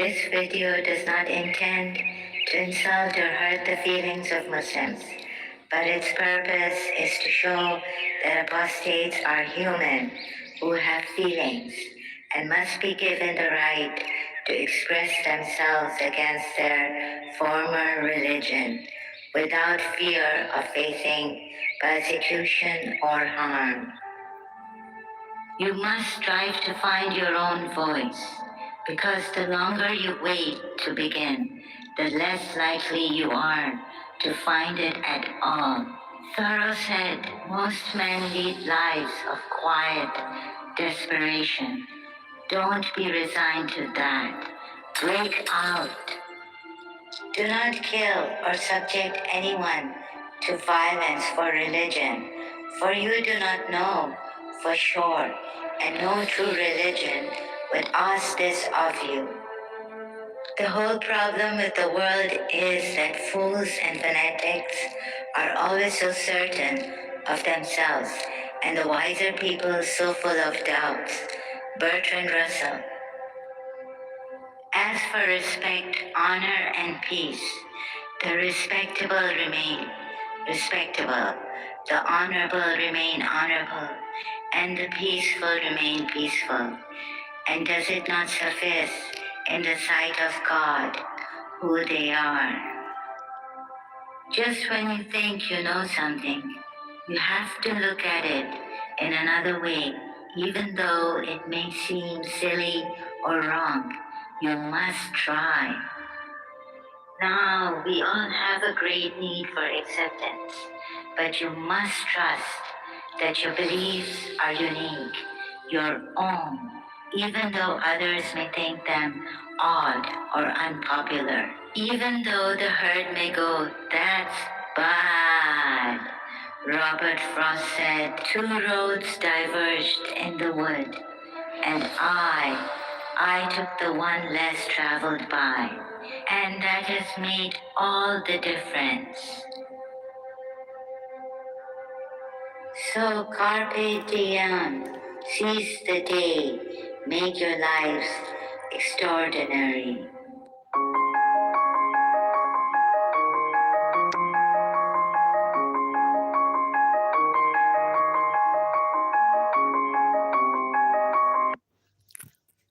This video does not intend to insult or hurt the feelings of Muslims, but its purpose is to show that apostates are human who have feelings and must be given the right to express themselves against their former religion without fear of facing persecution or harm. You must strive to find your own voice, because the longer you wait to begin, the less likely you are to find it at all. Thoreau said most men lead lives of quiet desperation. Don't be resigned to that. Break out. Do not kill or subject anyone to violence for religion, for you do not know for sure, and no true religion would ask this of you. The whole problem with the world is that fools and fanatics are always so certain of themselves, and the wiser people so full of doubts. Bertrand Russell. As for respect, honor, and peace, the respectable remain respectable, the honorable remain honorable, and the peaceful remain peaceful. And does it not suffice in the sight of God who they are? Just when you think you know something, you have to look at it in another way, even though it may seem silly or wrong. You must try. Now, we all have a great need for acceptance, but you must trust that your beliefs are unique, your own, even though others may think them odd or unpopular. Even though the herd may go, "That's bad." Robert Frost said, "Two roads diverged in the wood, and I took the one less traveled by. And that has made all the difference." So carpe diem, seize the day, make your lives extraordinary.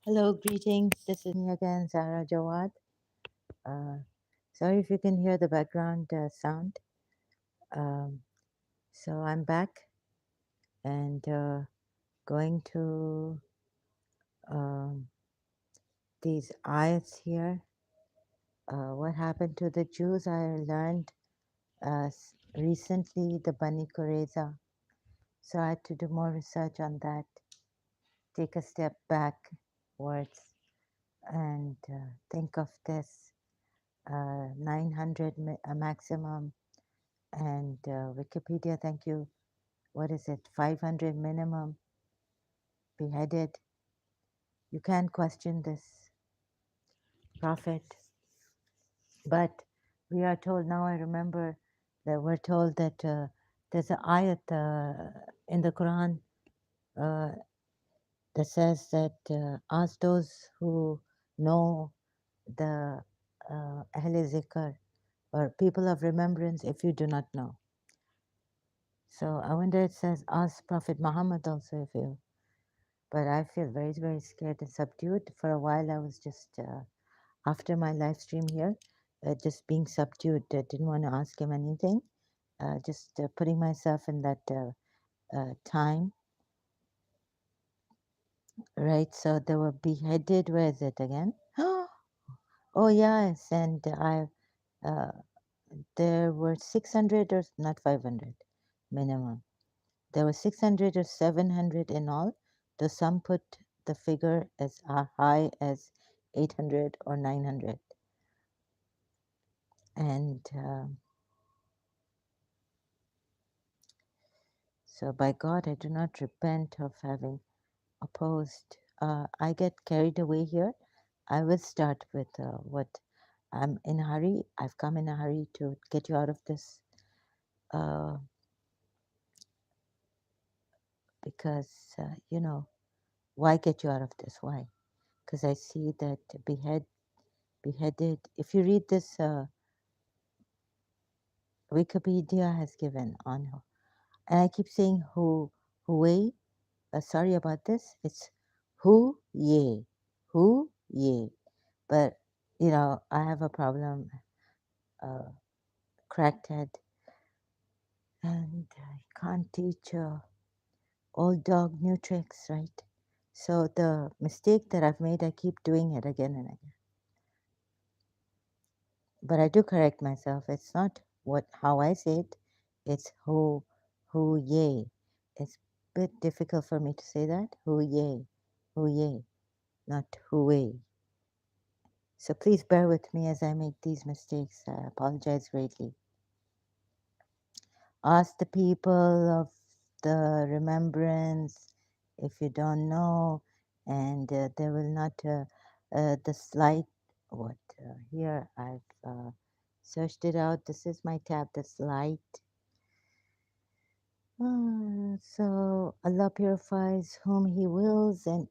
Hello, greetings. This is me again, Zara Jawad. Sorry if you can hear the background sound. So I'm back and going to these ayats here. What happened to the Jews? I learned recently the Bani Qurayza. So I had to do more research on that, take a step backwards and think of this 900 maximum and Wikipedia, thank you. What is it? 500 minimum beheaded. You can't question this prophet. But we are told, now I remember that we're told that there's an ayat in the Quran uh, that says that ask those who know the Ahle Zikr or people of remembrance if you do not know. So I wonder it says ask Prophet Muhammad also if you, but I feel very, very scared and subdued. For a while I was just, after my live stream here, just being subdued. I didn't want to ask him anything, just putting myself in that time. Right, so they were beheaded. Where is it again? Oh yes, and uh, there were 600 or not 500 minimum. There were 600 or 700 in all, though some put the figure as high as 800 or 900. And so by God, I do not repent of having opposed. I get carried away here. I will start with what I'm in a hurry. I've come in a hurry to get you out of this because, you know, why get you out of this? Why? Because I see that behead beheaded. If you read this, Wikipedia has given on her. And I keep saying Huey. Sorry about this. It's Ye. Ye. But, I have a problem, uh, cracked head, and I can't teach old dog new tricks, right? So the mistake that I've made, I keep doing it again and again. But I do correct myself. It's not how I say it. It's Ye. It's a bit difficult for me to say that. Ye, not Huey. So please bear with me as I make these mistakes. I apologize greatly. Ask the people of the remembrance if you don't know, and there will not the slide. What here? I've searched it out. This is my tab. The slide. So Allah purifies whom He wills, and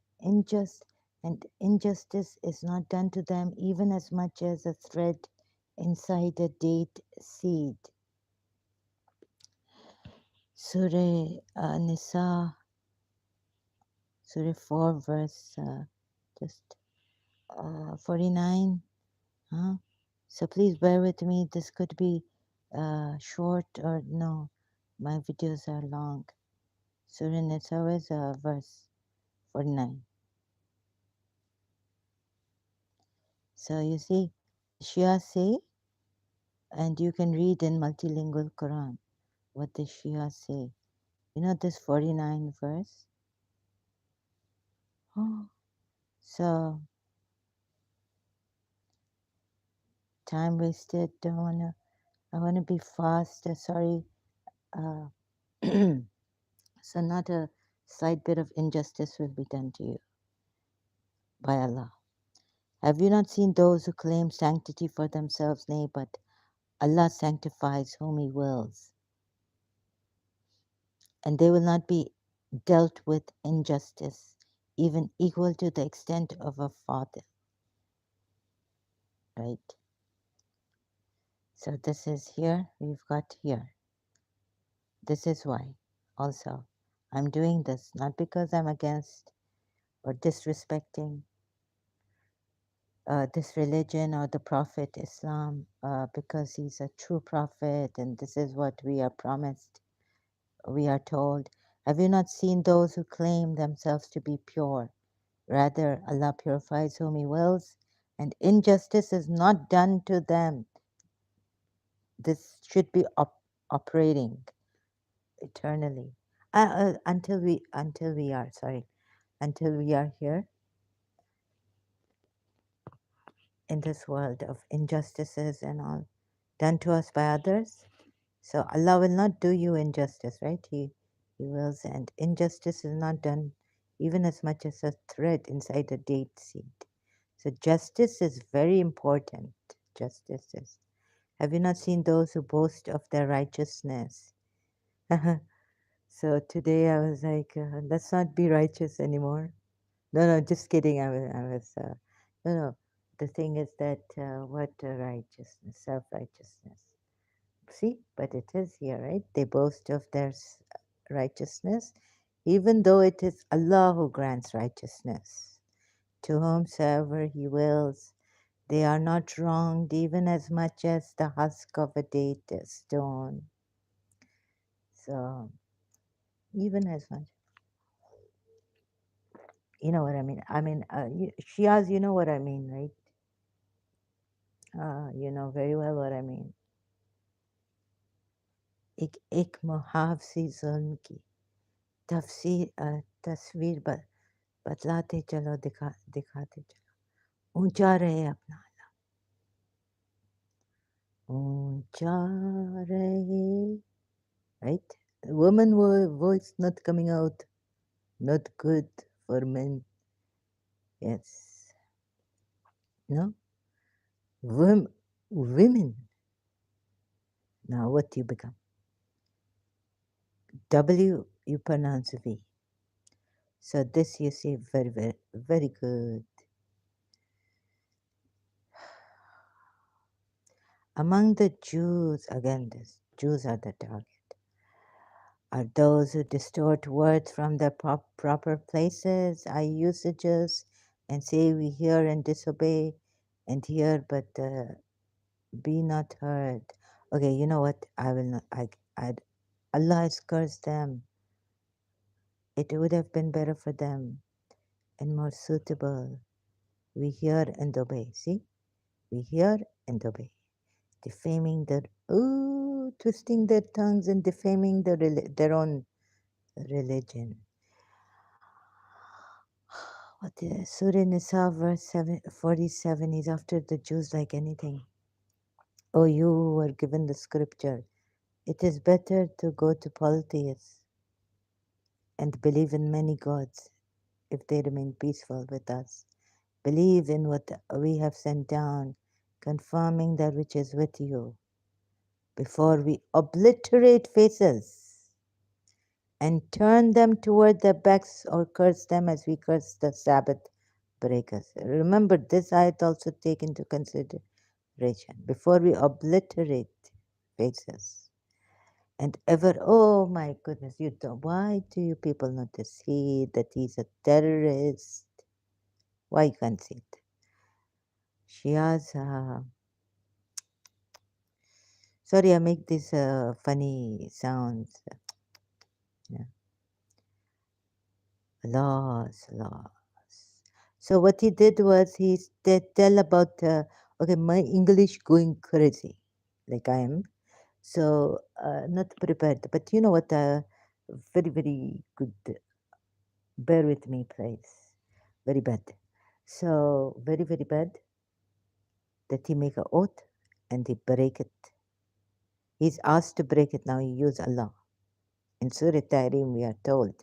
injustice is not done to them, even as much as a thread inside a date seed. Surah Nisa, Surah 4, verse just 49. Huh? So please bear with me. This could be short or no. My videos are long. Surah Nisa is verse 49. So you see, Shia say, and you can read in multilingual Quran what the Shia say. You know this 49 verse? Oh, so time wasted. Don't wanna. I wanna be fast. Sorry. Uh, so not a slight bit of injustice will be done to you by Allah. Have you not seen those who claim sanctity for themselves? Nay, but Allah sanctifies whom He wills, and they will not be dealt with injustice, even equal to the extent of a father. Right? So this is here, we've got here. This is why also I'm doing this, not because I'm against or disrespecting this religion or the Prophet Islam, because he's a true prophet and this is what we are promised, we are told. Have you not seen those who claim themselves to be pure? Rather, Allah purifies whom He wills, and injustice is not done to them. This should be operating eternally until we are here in this world of injustices and all done to us by others. So Allah will not do you injustice, right? He wills, and injustice is not done even as much as a thread inside a date seed. So justice is very important. Justice is. Have you not seen those who boast of their righteousness? So today I was like, let's not be righteous anymore. No, just kidding. No, no. The thing is that what righteousness, self-righteousness. See, but it is here, right? They boast of their righteousness, even though it is Allah who grants righteousness. To whomsoever He wills, they are not wronged even as much as the husk of a date stone. So, even as much. You know what I mean? Shias, you know what I mean, right? You know very well what I mean. एक मुहाव सी जुल्म की तस्वीर बतलाते चलो दिखाते चलो ऊंचा रहे अपना ऊंचा रहे, right? Woman voice not coming out, not good for men. Yes. No? Women. Now what do you become? W, you pronounce V. So this you see very, very, very good. Among the Jews, again, this Jews are the target, are those who distort words from their proper places, usages, and say we hear and disobey, and hear but be not heard. Okay, you know what? I will not. Allah has cursed them. It would have been better for them and more suitable. We hear and obey. See, we hear and obey. Defaming their, twisting their tongues and defaming their own religion. What is Surah Nisa verse 47 is after the Jews like anything. Oh, you who were given the scripture, it is better to go to polytheists and believe in many gods if they remain peaceful with us. Believe in what we have sent down, confirming that which is with you, before we obliterate faces and turn them toward their backs or curse them as we curse the Sabbath breakers. Remember, this ayat also take into consideration before we obliterate faces. And ever, oh my goodness, you don't, why do you people not see that he's a terrorist? Why you can't see it? Shias, sorry, I make these funny sounds. Yeah. Loss. So what he did was he tell about, okay, my English going crazy, like I am. So not prepared, but you know what? Very, very good. Bear with me, please. Very bad. So very, very bad that he make a oath and he break it. He's asked to break it now. He use Allah. In Surah Tahrim, we are told.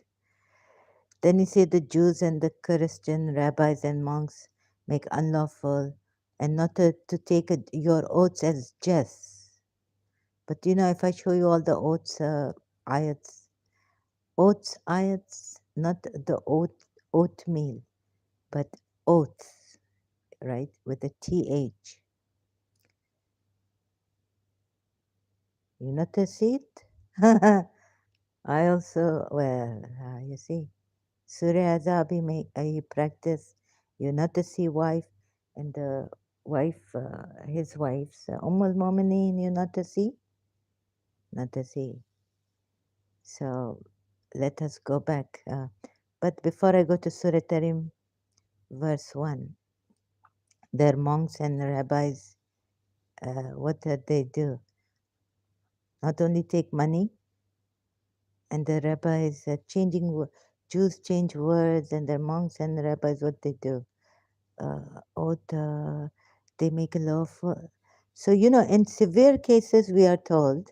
Then he said the Jews and the Christian rabbis and monks make unlawful and not to take your oaths as jest. But you know, if I show you all the oaths, ayats, not the oatmeal, but oaths, right, with a th. You notice it? I also, well, you see. Surya Azabi make he practice. You not to see wife and the wife, his wife's Al Mu'mineen. You not to see, not to see. So let us go back. But before I go to Surah Tarim, verse 1, their monks and rabbis, what did they do? Not only take money, and the rabbis Jews change words, and their monks and rabbis, what they do? They make a law for. So, you know, in severe cases, we are told,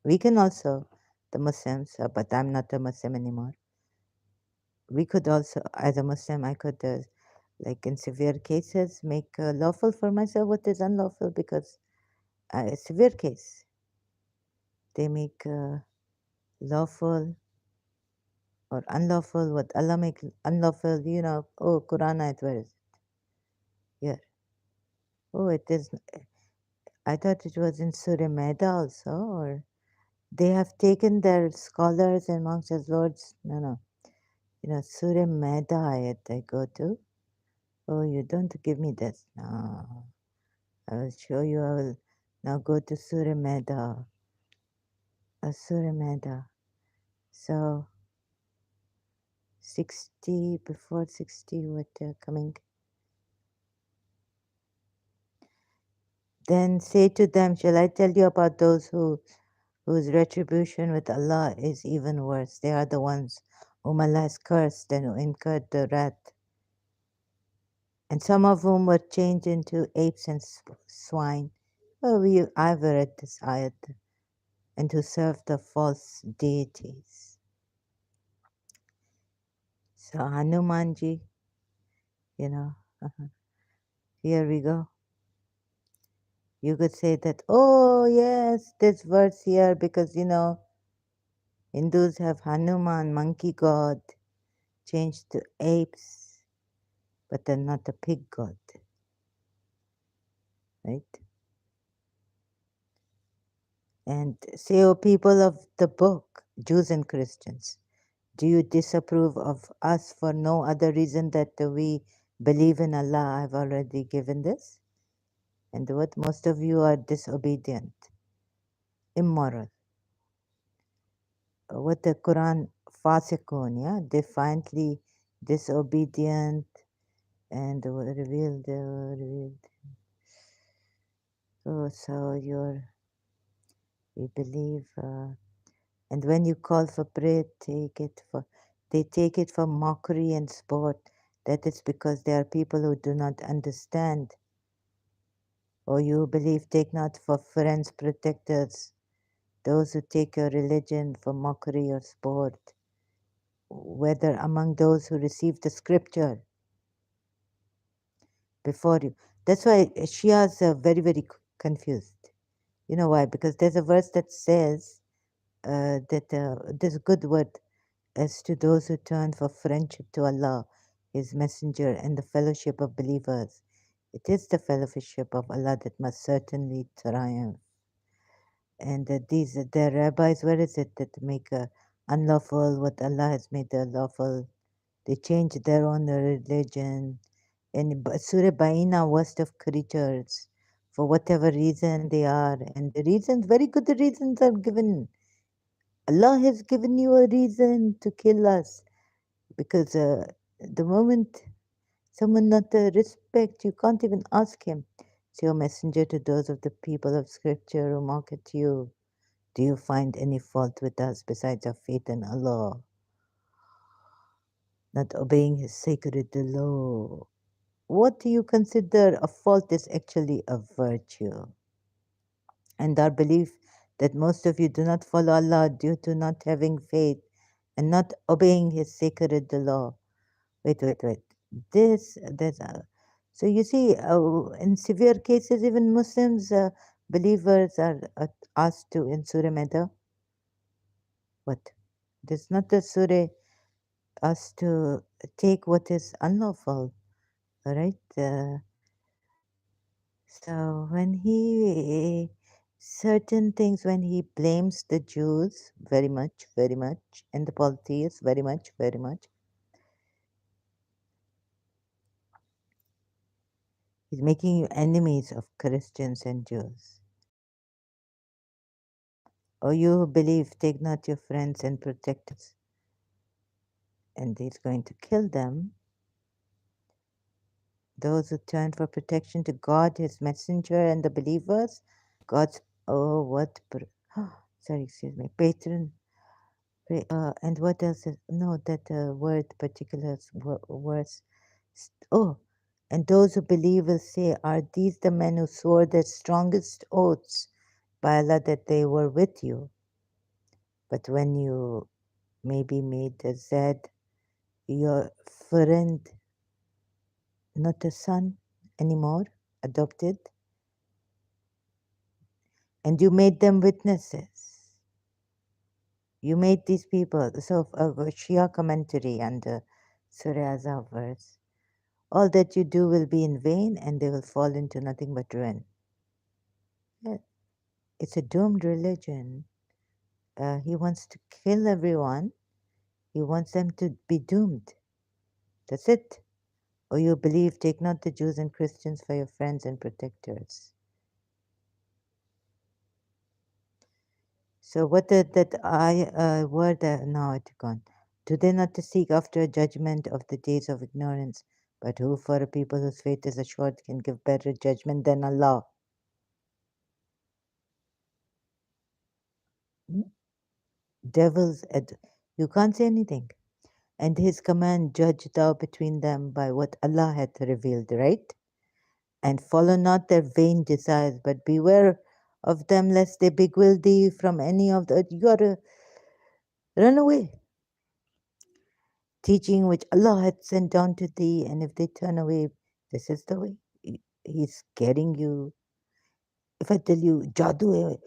we can also, the Muslims, but I'm not a Muslim anymore. We could also, as a Muslim, I could, like in severe cases, make lawful for myself what is unlawful because a severe case, they make lawful or unlawful what Allah make unlawful, you know, oh, Quran ayat, where is it? Here. Oh, it is. I thought it was in Surah Maida also, or they have taken their scholars and monks as lords. No, no. You know, Surah Maida ayat I go to. Oh, you don't give me this. No. I will show you. I will now go to Surah Maida. Surah Maida. So, 60, before 60, what coming? Then say to them, shall I tell you about those whose retribution with Allah is even worse? They are the ones whom Allah has cursed and who incurred the wrath, and some of whom were changed into apes and swine. Well, I've read this ayat, and who served the false deities. So Hanumanji, you know, here we go. You could say that, oh yes, this verse here, because you know, Hindus have Hanuman, monkey god, changed to apes, but they're not a pig god, right? And say, O people of the book, Jews and Christians, do you disapprove of us for no other reason that we believe in Allah? I've already given this. And what most of you are disobedient, immoral. What the Quran fasikun, yeah, defiantly disobedient and revealed. So we believe, and when you call for bread, they take it for mockery and sport. That is because there are people who do not understand. Or you believe, take not for friends protectors those who take your religion for mockery or sport, whether among those who receive the scripture before you. That's why Shias are very, very confused. You know why? Because there's a verse that says that there's a good word as to those who turn for friendship to Allah, His Messenger, and the fellowship of believers. It is the fellowship of Allah that must certainly triumph. And the rabbis, where is it that make unlawful what Allah has made lawful? They change their own religion. And Surah Baina, worst of creatures, for whatever reason they are. And the reasons, very good reasons are given. Allah has given you a reason to kill us. Because the moment someone not respect, you can't even ask him. Say, O messenger, to those of the people of scripture who mock at you, do you find any fault with us besides our faith in Allah, not obeying His sacred law? What do you consider a fault is actually a virtue. And our belief that most of you do not follow Allah due to not having faith and not obeying His sacred law. Wait. So you see, in severe cases, even Muslims, believers are asked to in Surah Maida. What? There's not a Surah us to take what is unlawful, all right? So when certain things, when he blames the Jews very much, and the polytheists very much, he's making you enemies of Christians and Jews. Oh, you who believe, take not your friends and protectors, and he's going to kill them. Those who turn for protection to God, His messenger, and the believers, God's, oh, what, sorry, excuse me, patron. And what else is, no, that word, particular words. Oh, and those who believe will say, are these the men who swore their strongest oaths by Allah that they were with you? But when you maybe made the Z your friend, not a son anymore, adopted, and you made them witnesses. You made these people, so Shia commentary and Surah Azab verse. All that you do will be in vain and they will fall into nothing but ruin. Yeah, it's a doomed religion. He wants to kill everyone. He wants them to be doomed. That's it. Or you believe, take not the Jews and Christians for your friends and protectors. So what that I word now it's gone. Do they not seek after a judgment of the days of ignorance? But who for a people whose faith is assured can give better judgment than Allah? Hmm? Devils, you can't say anything. And his command, judge thou between them by what Allah hath revealed, right? And follow not their vain desires, but beware of them lest they beguile thee from any of the, you gotta run away. Teaching which Allah hath sent down to thee, and if they turn away, this is the way. He's scaring you. If I tell you, Jadoo,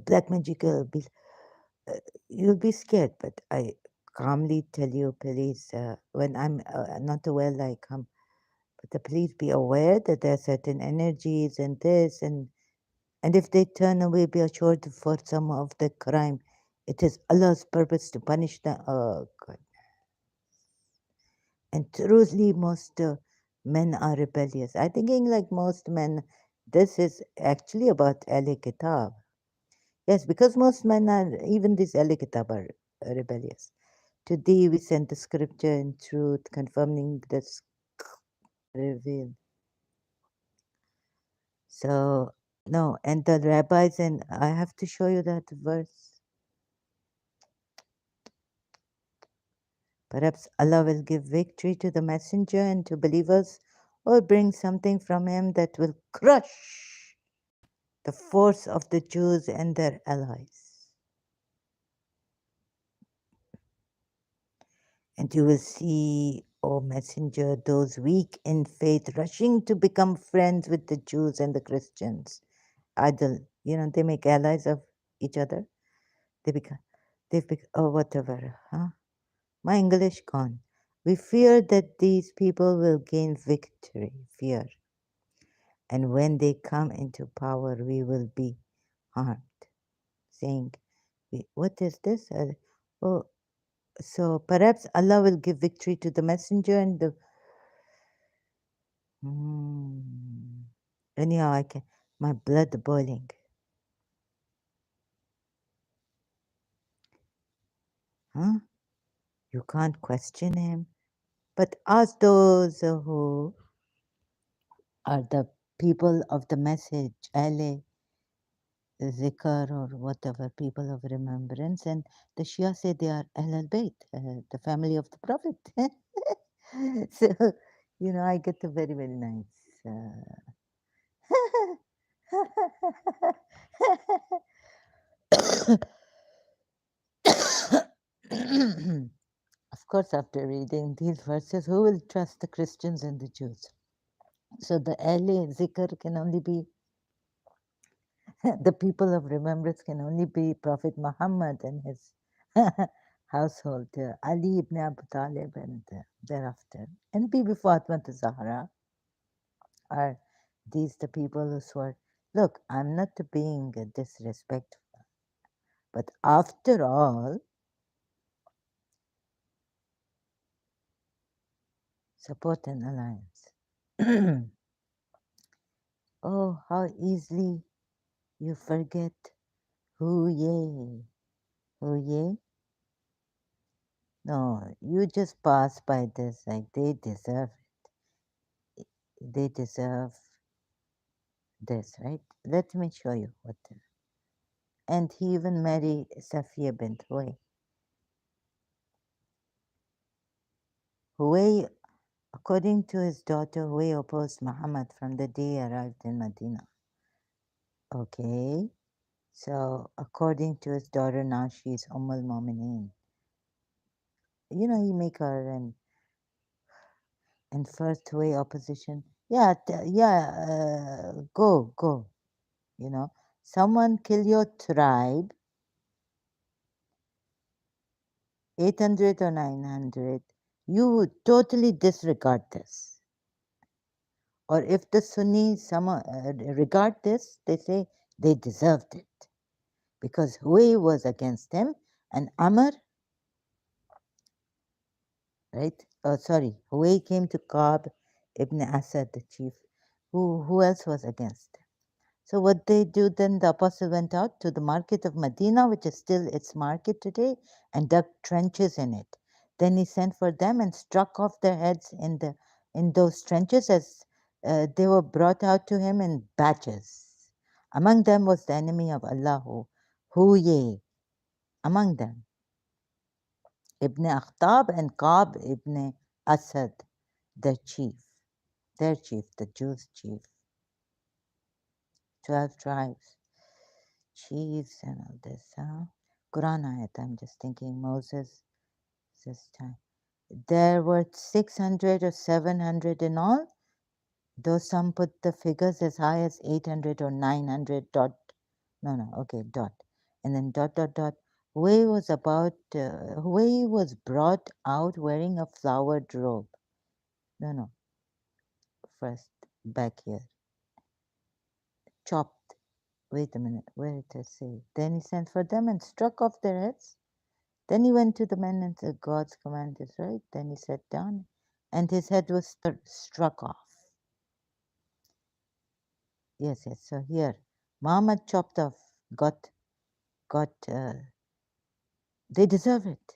black magic, you'll be scared, but I calmly tell you, please, when I'm not well, I come. But please be aware that there are certain energies and this, and And if they turn away, be assured for some of the crime, it is Allah's purpose to punish them. Oh, God. And truly, most men are rebellious. I'm thinking like most men, this is actually about Ali Kitab. Yes, because most men are, even these Ali Kitab are rebellious. To thee we sent the scripture in truth, confirming the revealed. So, no, and the rabbis, and I have to show you that verse. Perhaps Allah will give victory to the messenger and to believers, or bring something from him that will crush the force of the Jews and their allies. And you will see, O messenger, those weak in faith rushing to become friends with the Jews and the Christians. Idle, they make allies of each other. They become, oh, whatever, huh? My English gone. We fear that these people will gain victory, fear. And when they come into power, we will be harmed. Saying, what is this? Oh, so perhaps Allah will give victory to the messenger and the. Anyhow, I can. My blood boiling. Huh? You can't question him. But ask those who are the people of the message, Ali, Zikr, or whatever, people of remembrance. And the Shia say they are Ahl al Bayt, the family of the Prophet. So, I get a very, very nice. Of course, after reading these verses, who will trust the Christians and the Jews? So the Ahle Zikr can only be, the people of remembrance can only be Prophet Muhammad and his household, Ali ibn Abu Talib, and thereafter. And Bibi Fatima Zahra are these the people who swore. Look, I'm not being disrespectful, but after all, support an alliance. Oh, how easily you forget who ye, who ye. No, you just pass by this like they deserve it. They deserve this, right? Let me show you what. And he even married Safiya bint Huway. Huway, according to his daughter, Huway opposed Muhammad from the day he arrived in Medina. Okay, so according to his daughter, now she is al Mu'mineen. He make her and first way opposition. Yeah, go. Someone kill your tribe, 800 or 900. You would totally disregard this. Or if the Sunnis regard this, they say they deserved it because Huway was against him and Amr, right? Oh, sorry, Huway came to Ka'b ibn Asad, the chief. Who else was against him? So what they do then, the apostle went out to the market of Medina, which is still its market today, and dug trenches in it. Then he sent for them and struck off their heads in those trenches as they were brought out to him in batches. Among them was the enemy of Allah, Huye, among them, Ibn Akhtab and Ka'b ibn Asad, their chief, the Jews' chief. 12 tribes. Chiefs and all this, huh? Quran ayat, I'm just thinking Moses this time. There were 600 or 700 in all, though some put the figures as high as 800 or 900 dot. No, okay, dot. And then dot. Huway Huway was brought out wearing a flowered robe. No, first, back here. Chopped Wait a minute, where did I say? Then he sent for them and struck off their heads. Then he went to the men and said, God's command is right. Then he sat down and his head was struck off. Yes, yes. So here, Muhammad chopped off, got, they deserve it.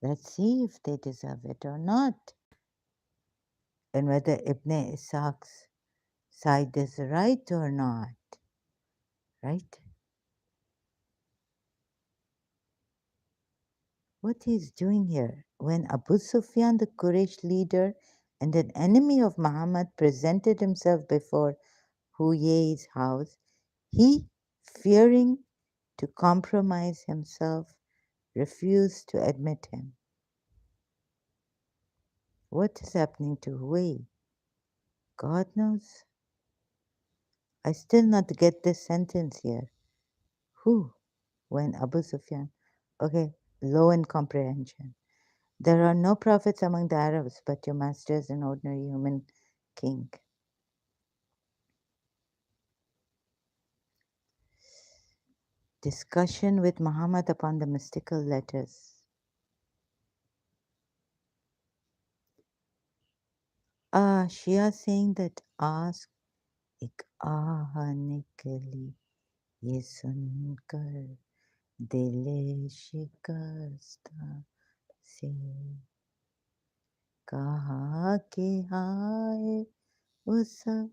Let's see if they deserve it or not. And whether Ibn Ishaq's side is right or not. Right? What he's doing here, when Abu Sufyan, the Quraysh leader and an enemy of Muhammad, presented himself before Huyai's house, he, fearing to compromise himself, refused to admit him. What is happening to Huai? God knows. I still not get this sentence here. Who? When Abu Sufyan? Okay, low in comprehension. There are no prophets among the Arabs, but your master is an ordinary human king. Discussion with Muhammad upon the mystical letters. Shia saying that ask एक आह निकली ये सुनकर दिल शिकस्ता से कहा कि हाय वो सब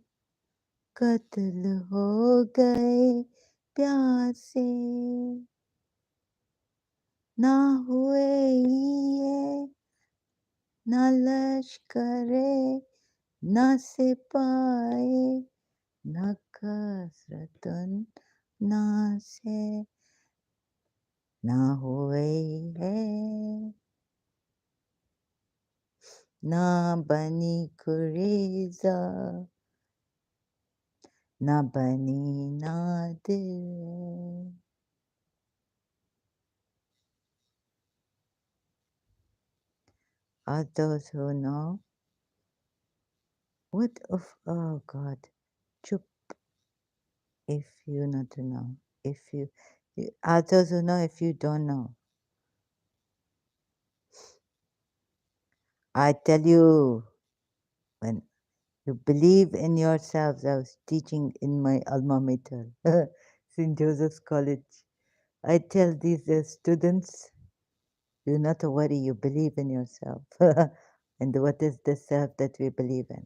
कत्ल हो गए प्यासे ना हुए ये ना लश्करे ना सिपाही ना कसरतुन ना से ना हुए है ना बनी कुरेजा ना बनी Nadir. Are those who know what of, oh God, chup, if you not to know, if are those who know if you don't know. I tell you, when you believe in yourselves, I was teaching in my alma mater, St. Joseph's College. I tell these students, do not worry, you believe in yourself. And what is the self that we believe in?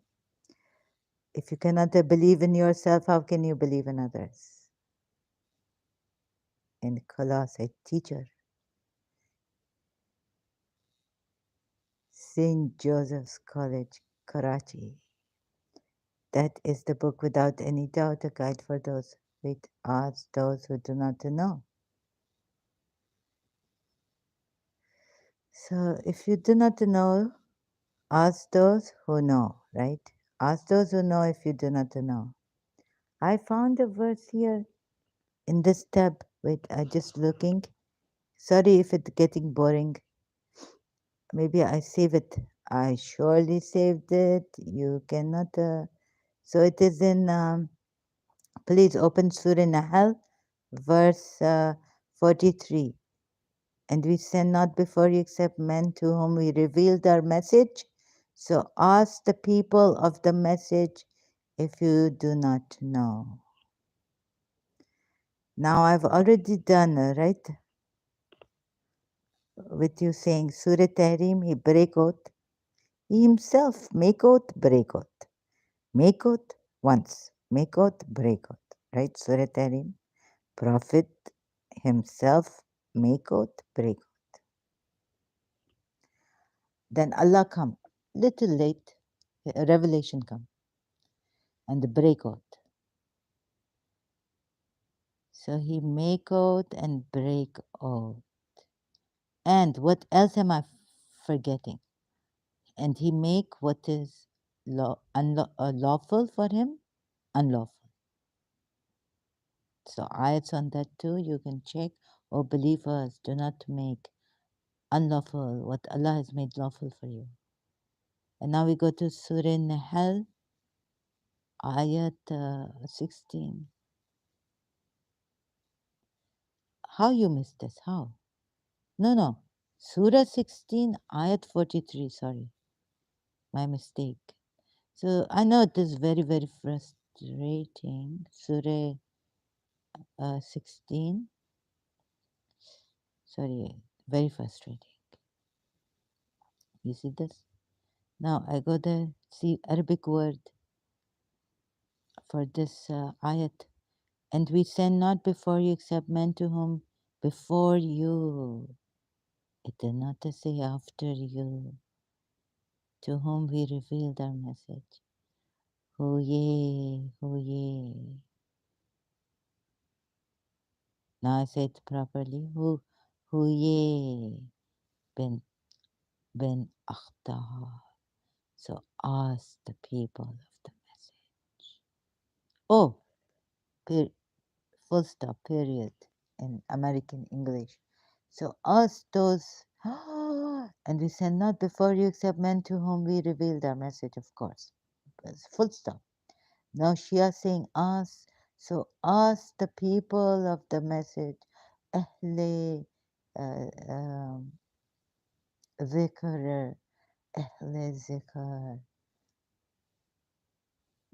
If you cannot believe in yourself, how can you believe in others? In Colossae, teacher, St. Joseph's College, Karachi. That is the book without any doubt, a guide for those with us, those who do not know. So if you do not know, ask those who know, right? Ask those who know if you do not know. I found a verse here in this tab. Wait, I just looking. Sorry if it's getting boring. Maybe I save it. I surely saved it. You cannot. So it is in, please open Surah Nahl, verse 43. And we send not before you except men to whom we revealed our message. So ask the people of the message if you do not know. Now I've already done, right? With you saying Surah Tahrim, he break out. He himself make out, break out. Make out once, make out, break out. Right? Surah Tahrim. Prophet himself make out, break out. Then Allah come, little late, revelation come, and the break out. So he make out and break out. And what else am I forgetting? And he make what is lawful for him unlawful. So ayats on that too, you can check. O believers, do not make unlawful what Allah has made lawful for you. And now we go to Surah Nahl, ayat 16. How you missed this? How? No, no. Surah 16, Ayat 43. Sorry, my mistake. So I know it is very, very frustrating. Surah 16. Sorry, very frustrating. You see this? Now I go there, see Arabic word for this ayat. And we send not before you except men to whom before you. It did not to say after you, to whom we revealed our message. Hu ye, hu ye. Now I say it properly. Hu ye bin bin akhtaha. So ask the people of the message. Oh, full stop, period, in American English. So ask those, and we send not before you except men to whom we revealed our message, of course. Full stop. Now Shia saying ask, so ask the people of the message, Ahle Zikr, Ahle Zikr,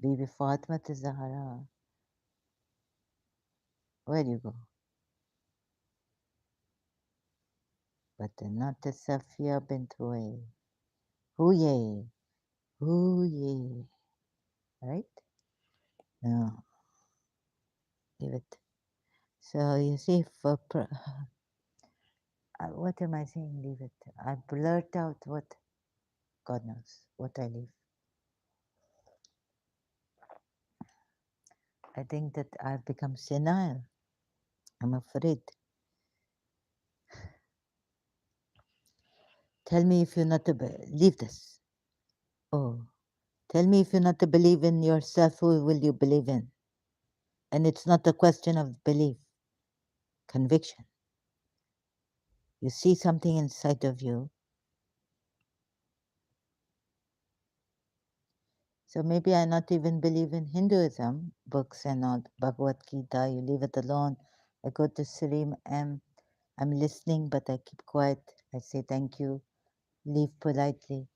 Bibi Fatima Zahra. Where do you go? But not the Safiya bint Huye. Huye, Huye, right? No, leave it. So you see, for what am I saying? Leave it. I blurt out what God knows, what I leave. I think that I've become senile. I'm afraid. Tell me if you're not to leave this. Oh, tell me if you're not to believe in yourself, who will you believe in? And it's not a question of belief, conviction. You see something inside of you. So maybe I not even believe in Hinduism, books and all, Bhagavad Gita, you leave it alone. I go to Salim M. I'm listening, but I keep quiet. I say thank you, leave politely.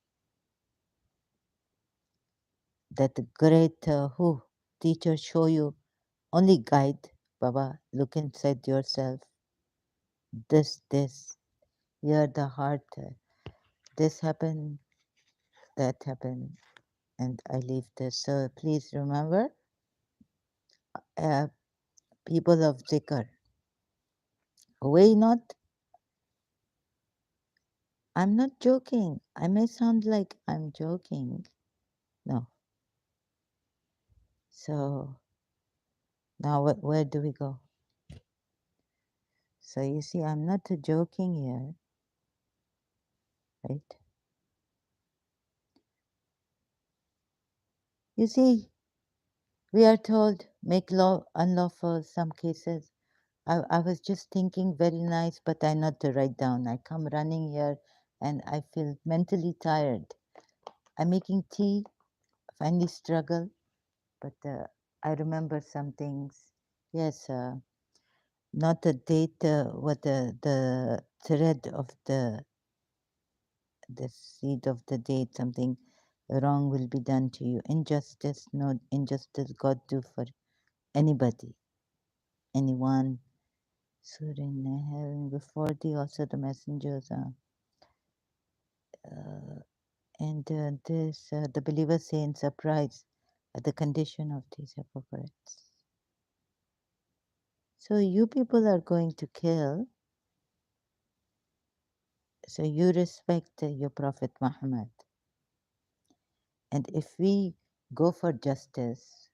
That the great who teachers show you only guide, Baba, look inside yourself. This, here the heart, this happened, that happened, and I leave this. So please remember, uh, people of Zikr, way not. I'm not joking. I may sound like I'm joking. No. So now where do we go? So you see, I'm not joking here, right? You see, we are told make law unlawful some cases. I was just thinking very nice, but I not to write down. I come running here and I feel mentally tired. I'm making tea, finally struggle, but I remember some things. Yes, not the date, what the thread of the seed of the date, something wrong will be done to you. Injustice, no injustice God do for anybody, anyone. Surah in heaven before thee also the messengers and this the believers say in surprise at the condition of these hypocrites. So you people are going to kill, so you respect your Prophet Muhammad. And if we go for justice,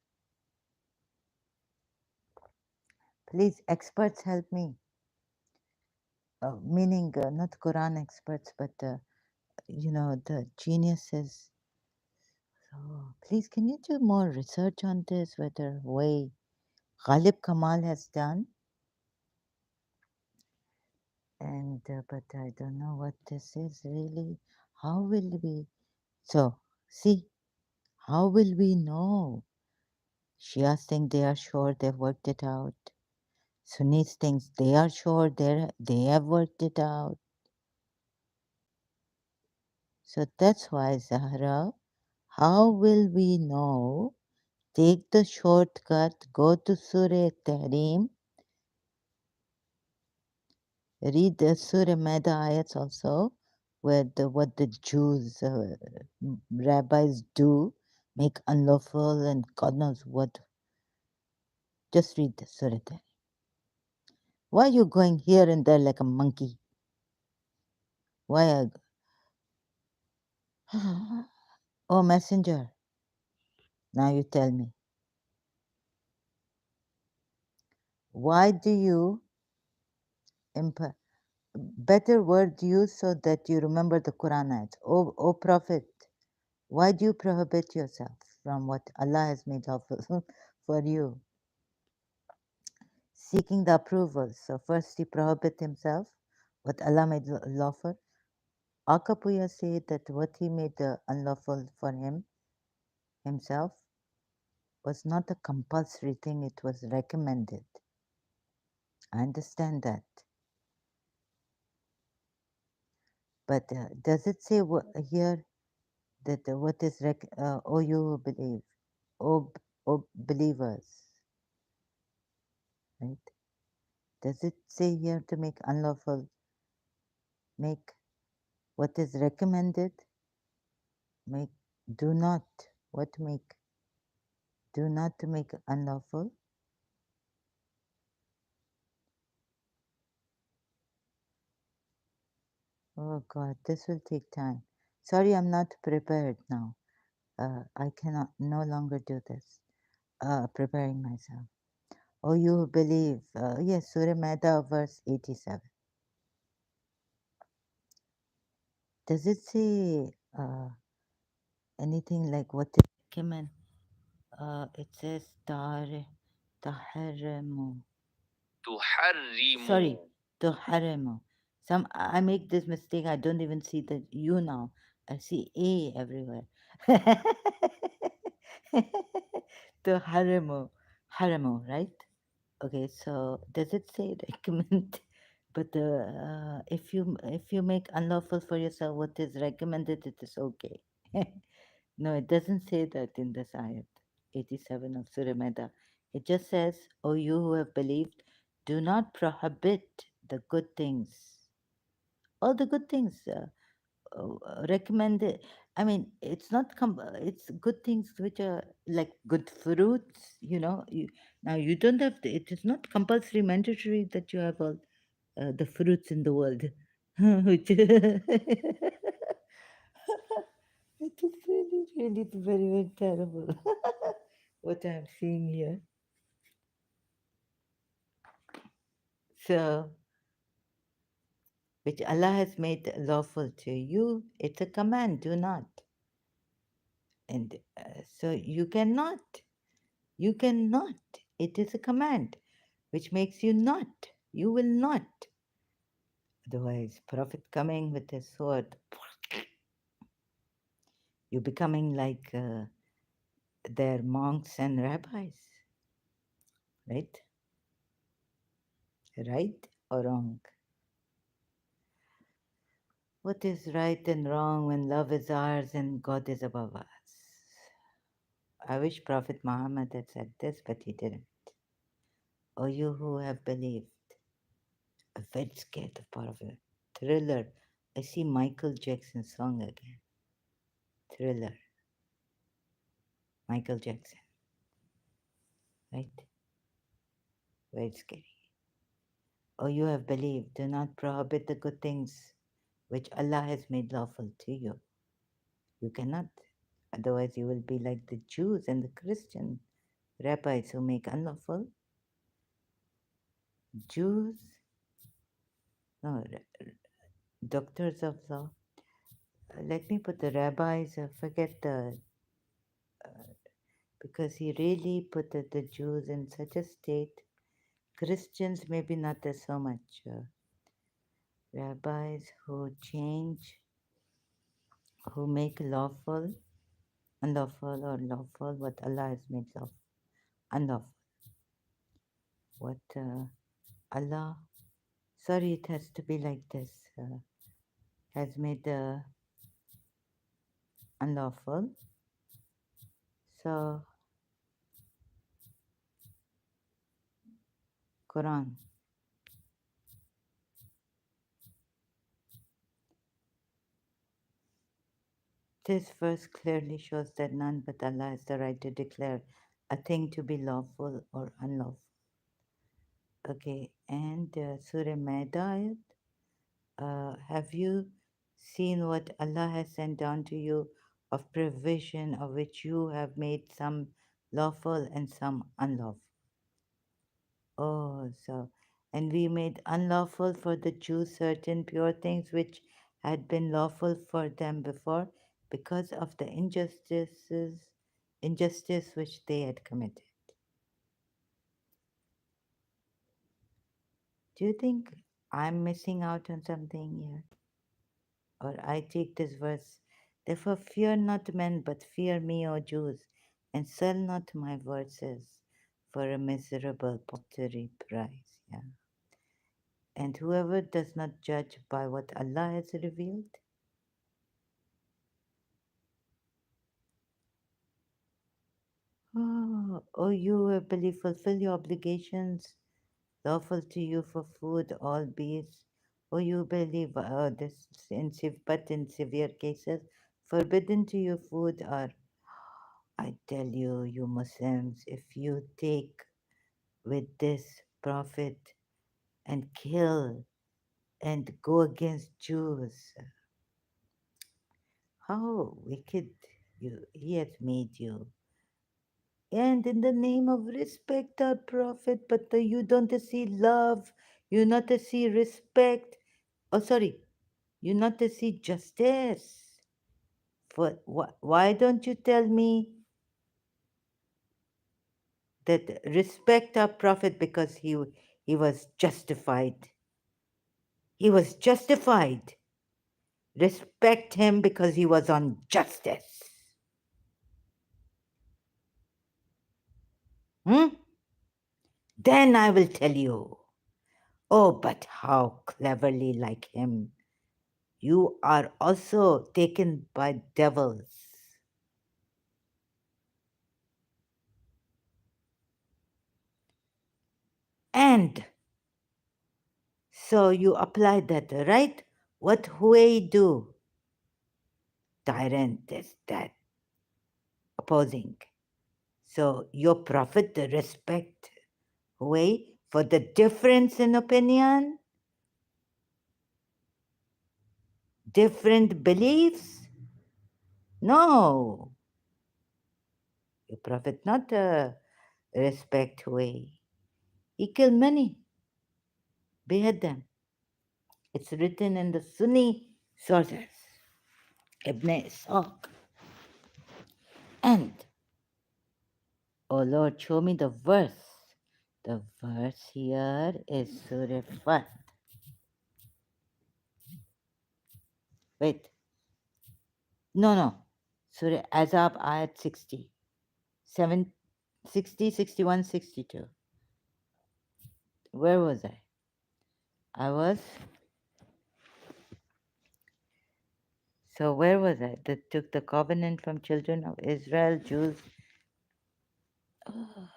please, experts help me. Meaning not Quran experts, but the geniuses. So please, can you do more research on this? Whether way Ghalib Kamal has done, and but I don't know what this is really. How will we? So see, how will we know? Shias think they are sure they've worked it out. Sunnis thinks they are sure they have worked it out. So that's why, Zahra, how will we know? Take the shortcut, go to Surah Tahrim, read the Surah Maida ayats also, where what the Jews, rabbis do, make unlawful and God knows what. Just read the Surah Tahrim. Why are you going here and there like a monkey? Why are Oh, messenger, now you tell me. Why do you better word use so that you remember the Quran ayat? O Prophet, why do you prohibit yourself from what Allah has made lawful for you? Seeking the approval. So first he prohibit himself, what Allah made lawful. Akapuya said that what he made unlawful for himself, was not a compulsory thing, it was recommended. I understand that. But does it say here that what is, oh, you who believe, oh believers, right? Does it say here to make unlawful, make what is recommended, make, do not, what make, do not to make unlawful? Oh God, this will take time. Sorry, I'm not prepared now. I cannot no longer do this. Preparing myself. Oh, you who believe. Yes, Surah Maida, verse 87. Does it say anything like what is recommend? It says taharimu. Sorry, taharimu. I make this mistake. I don't even see the U now. I see A everywhere. Taharimu, harimu, right? Okay, so does it say recommend? But if you make unlawful for yourself what is recommended, it is okay. No, it doesn't say that in this ayat 87 of Surah Maida. It just says, "O you who have believed, do not prohibit the good things, all the good things recommended." I mean, it's not it's good things which are like good fruits. Now you don't have to, it is not compulsory mandatory that you have all the fruits in the world. Which it is really, really very, very terrible what I'm seeing here. So, which Allah has made lawful to you, it's a command, do not. And so you cannot. It is a command which makes you not. You will not. Otherwise, Prophet coming with a sword, you becoming like their monks and rabbis, right? Right or wrong? What is right and wrong when love is ours and God is above us? I wish Prophet Muhammad had said this, but he didn't. O you who have believed. I'm very scared of part of it. Thriller. I see Michael Jackson's song again. Thriller. Michael Jackson. Right? Very scary. O you have believed. Do not prohibit the good things which Allah has made lawful to you. You cannot. Otherwise, you will be like the Jews and the Christian rabbis who make unlawful. Jews, no, doctors of law. Let me put the rabbis, forget the, because he really put the Jews in such a state. Christians, maybe not as so much. Rabbis who change, who make lawful, unlawful, or lawful what Allah has made lawful, unlawful. What? Allah, sorry, it has to be like this, has made unlawful. So, Quran. This verse clearly shows that none but Allah has the right to declare a thing to be lawful or unlawful. Okay, and Surah Maida, have you seen what Allah has sent down to you of provision, of which you have made some lawful and some unlawful? Oh, so, and we made unlawful for the Jews certain pure things which had been lawful for them before because of the injustice which they had committed. Do you think I'm missing out on something here? Or I take this verse, therefore fear not men, but fear me, O Jews, and sell not my verses for a miserable pottery price. Yeah. And whoever does not judge by what Allah has revealed, oh, you who believe, fulfill your obligations lawful to you for food, all beasts. O you believe, but in severe cases, forbidden to you food are, I tell you, you Muslims, if you take with this prophet and kill and go against Jews, how wicked he has made you. And in the name of respect our prophet, but you don't see love, you not see respect. Oh, sorry, you not see justice. For why don't you tell me that respect our prophet because he was justified? He was justified. Respect him because he was on justice. Hmm? Then I will tell you. Oh, but how cleverly like him. You are also taken by devils. And so you apply that, right? What Huey do? Tyrant is that opposing. So your prophet respect Huey for the difference in opinion, different beliefs? No, your prophet not respect Huey. He killed many, behead them. It's written in the Sunni sources. Ibn Ishaq. And, oh Lord, show me the verse. The verse here is Surah Fat. Wait. No. Surah Azab Ayat 60. 60, 61, 62. Where was I? So where was I? That took the covenant from children of Israel, Jews. Oh.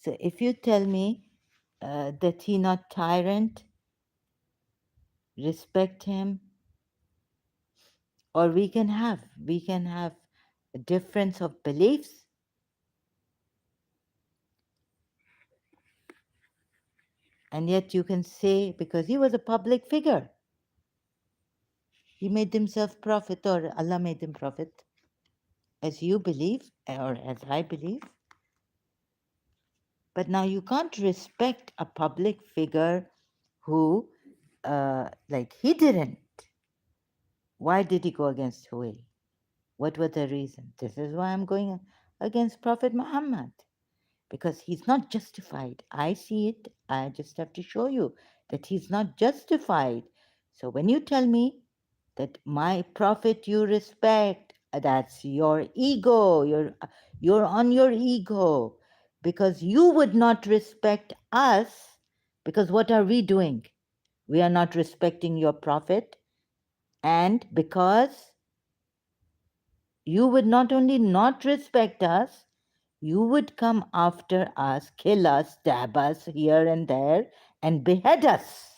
So if you tell me that he not tyrant, respect him, or we can have a difference of beliefs, and yet you can say because he was a public figure, he made himself prophet or Allah made him prophet, as you believe or as I believe. But now you can't respect a public figure who, like he didn't. Why did he go against Huawei? What was the reason? This is why I'm going against Prophet Muhammad, because he's not justified. I see it. I just have to show you that he's not justified. So when you tell me that my prophet you respect, that's your ego. You're on your ego because you would not respect us Because what are we doing? We are not respecting your prophet, and because you would not only not respect us, you would come after us, kill us, stab us here and there, and behead us,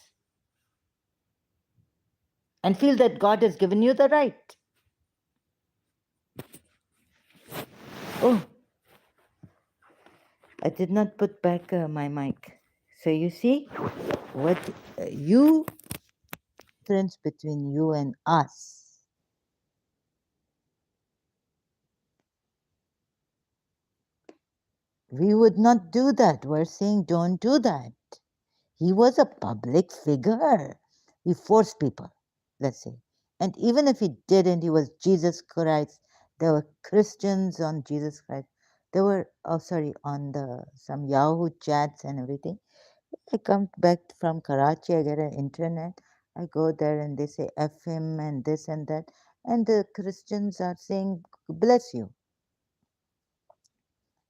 and feel that God has given you the right. Oh, I did not put back my mic. So you see what you difference between you and us. We would not do that. We're saying don't do that. He was a public figure. He forced people, let's say. And even if he didn't, he was Jesus Christ. There were Christians on Jesus Christ. There were, oh sorry, on the some Yahoo chats and everything. I come back from Karachi, I get an internet. I go there and they say F him and this and that. And the Christians are saying, bless you.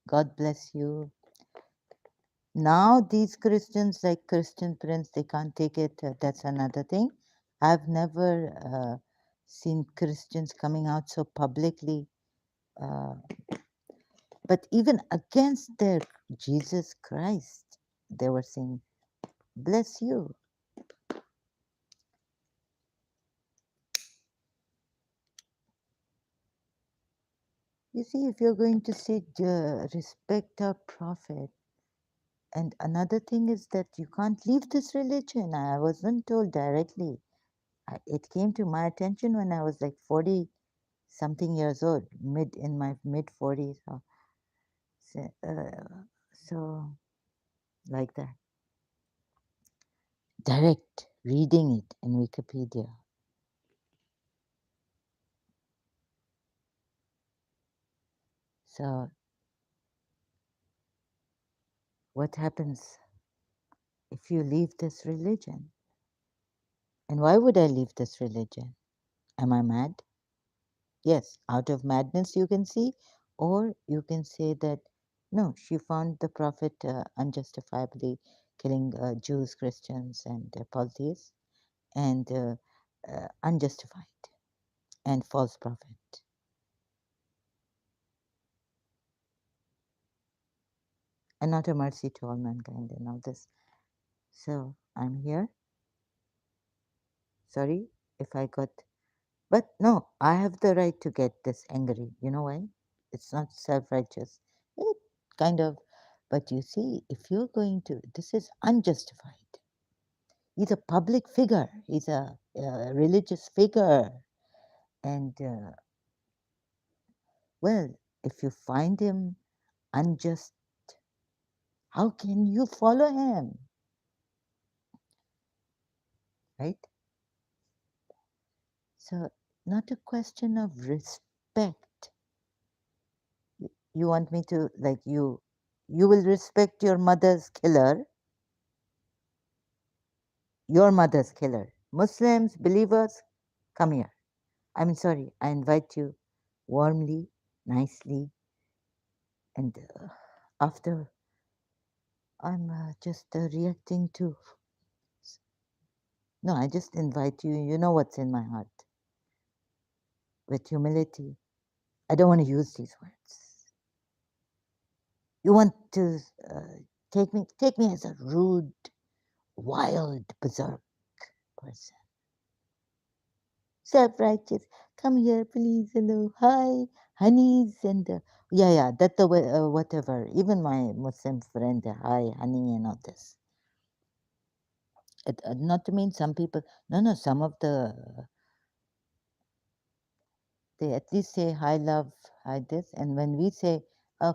God bless you. Now these Christians, like Christian Prince, they can't take it. That's another thing. I've never seen Christians coming out so publicly, uh, but even against their Jesus Christ, they were saying, "Bless you." You see, if you're going to say respect our prophet, and another thing is that you can't leave this religion. I wasn't told directly. It came to my attention when I was like 40 something years old, in my mid 40s. So, so like that. Direct reading it in Wikipedia. So what happens if you leave this religion? And why would I leave this religion? Am I mad? Yes, out of madness you can see, or you can say that no, she found the prophet unjustifiably killing Jews, Christians, and polytheists, and unjustified and false prophet. And not a mercy to all mankind and all this. So I'm here. Sorry if I got, but no, I have the right to get this angry. You know why? It's not self righteous. It kind of, but you see, if you're going to, this is unjustified. He's a public figure, he's a religious figure. And well, if you find him unjust, how can you follow him? Right? So, not a question of respect. You want me to, like, you will respect your mother's killer, your mother's killer. Muslims, believers, come here. I'm sorry, I invite you warmly, nicely, and after I'm just reacting to. No, I just invite you. You know what's in my heart. With humility. I don't want to use these words. You want to take me as a rude, wild, berserk person. Self-righteous. Come here, please. Hello, hi, honeys, and yeah, that the way, whatever. Even my Muslim friend, hi, honey, and all this. Not to mean some people. No. Some of the they at least say hi, love, hi this, and when we say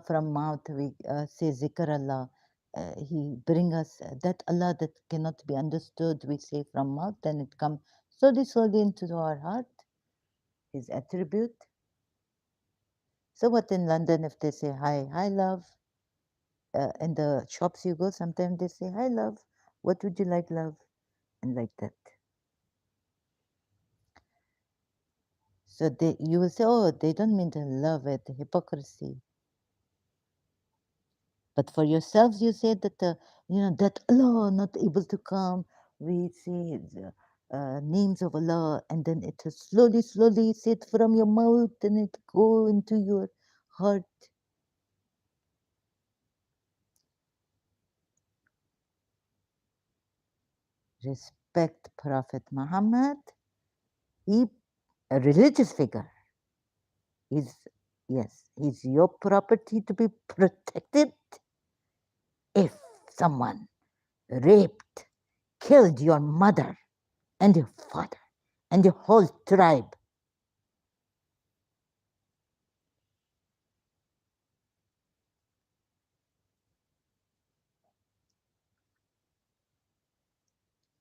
from mouth, we say zikr Allah. He bring us that Allah that cannot be understood. We say from mouth, then it comes slowly into our heart. His attribute. So what in London if they say hi love? In the shops you go, sometimes they say hi love. What would you like, love? And like that. So you will say, oh, they don't mean to love it, hypocrisy. But for yourselves, you say that that Allah not able to come. We say the names of Allah, and then it will slowly, slowly sit from your mouth, and it go into your heart. Respect Prophet Muhammad. He a religious figure. He's yes, he's your property to be protected. If someone raped, killed your mother and your father and your whole tribe,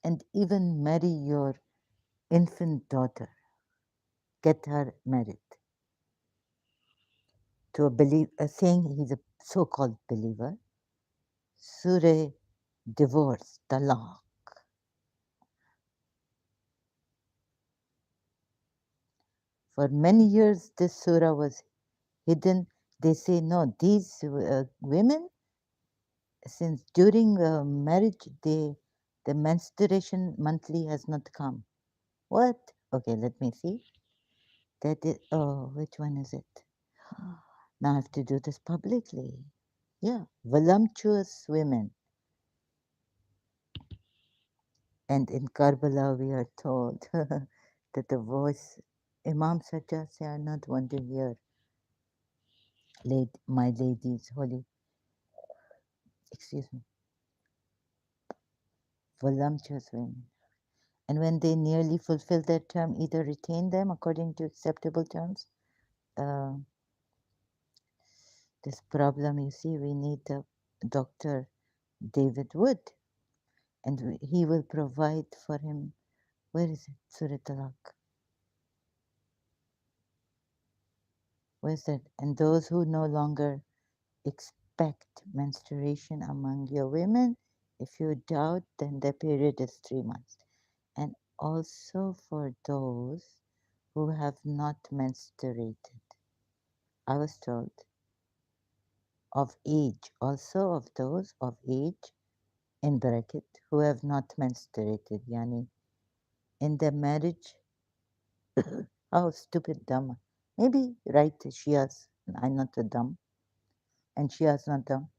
and even marry your infant daughter, get her married to saying he's a so-called believer, Surah divorce, talaq. For many years, this surah was hidden. They say no, these women, since during marriage, the menstruation monthly has not come. What? Okay, let me see. That is, oh, which one is it? Now I have to do this publicly. Yeah, voluptuous women. And in Karbala, we are told that the voice, Imam Sajjad say, I not want to hear my ladies, holy, excuse me, voluptuous women. And when they nearly fulfill their term, either retain them according to acceptable terms. Uh, this problem, you see, we need Dr. David Wood, and he will provide for him. Where is it? Surah Talaq. Where's that? And those who no longer expect menstruation among your women, if you doubt, then the period is 3 months. And also for those who have not menstruated. I was told of age, also of those of age in bracket who have not menstruated, yani in their marriage. Oh, stupid, dumb. Maybe right, Shias. I'm not a dumb, and Shias not dumb.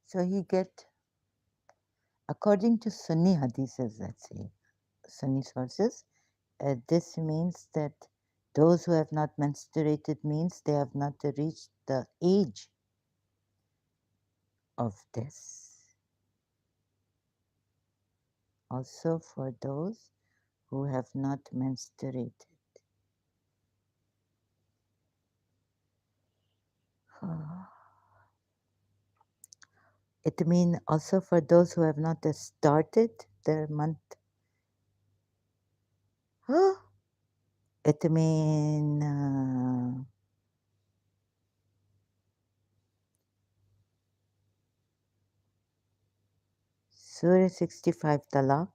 So you get, according to Sunni hadiths, let's say, Sunni sources, this means that those who have not menstruated means they have not reached the age of this. Also for those who have not menstruated. It means also for those who have not started their month. It means Surah 65 Talaq,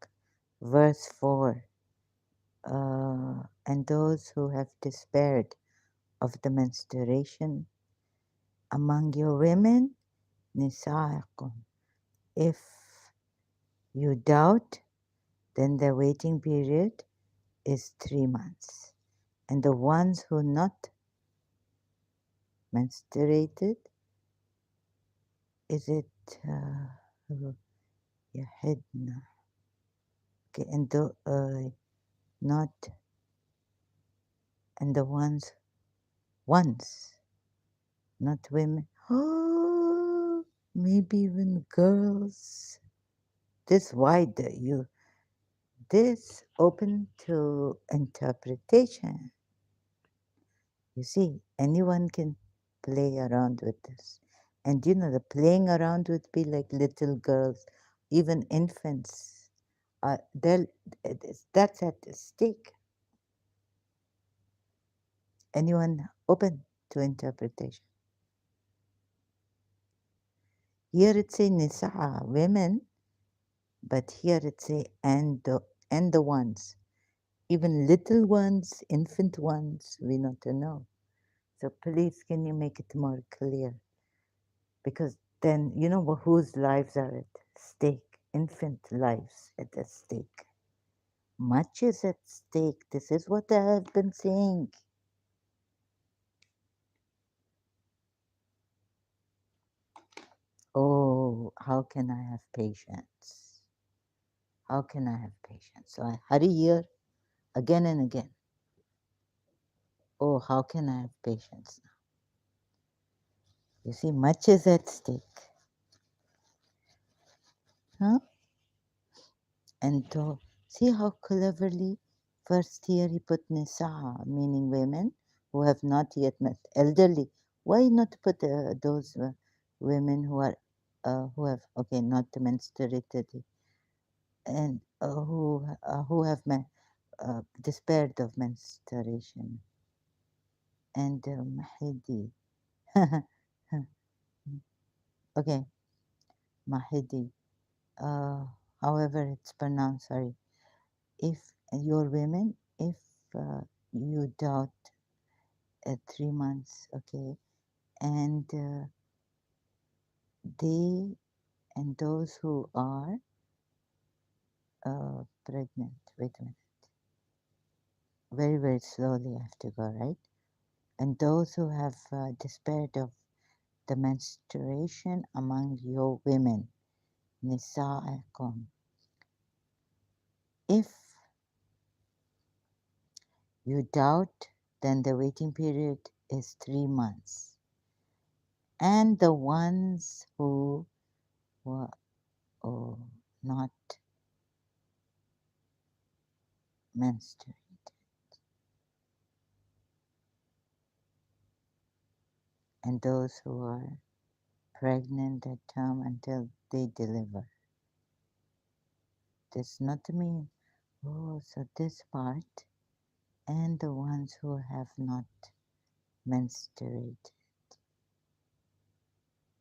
verse 4. And those who have despaired of the menstruation among your women, nisa'akum. If you doubt, then the waiting period is 3 months. And the ones who not menstruated, is it yahidna? Okay, and the not, and the ones, not women. Oh, maybe even girls. This wide, this open to interpretation. You see, anyone can play around with this. And the playing around would be like little girls, even infants. That's at stake. Anyone open to interpretation. Here it say nisa'a, women, but here it say and the ones. even little ones, infant ones, we not to know. So please, can you make it more clear? Because then you know whose lives are at stake. Infant lives at the stake. Much is at stake. This is what I have been saying. Oh, how can I have patience? How can I have patience? So I hurry here again and again. Oh, how can I have patience now? You see, much is at stake. Huh? And see how cleverly first here he put Nisa, meaning women who have not yet met elderly. Why not put those women who have okay not menstruated and who have despaired of menstruation and Mahidi. Okay, Mahidi. Uh, however it's pronounced. Sorry. If your women, if you doubt at 3 months, okay, and they and those who are pregnant. Wait a minute. Very very slowly I have to go, right? And those who have despaired of the menstruation among your women, nisa'akum. If you doubt, then the waiting period is 3 months. And the ones who were not menstruate, and those who are pregnant at term until they deliver. Does not mean, oh, so this part, and the ones who have not menstruated.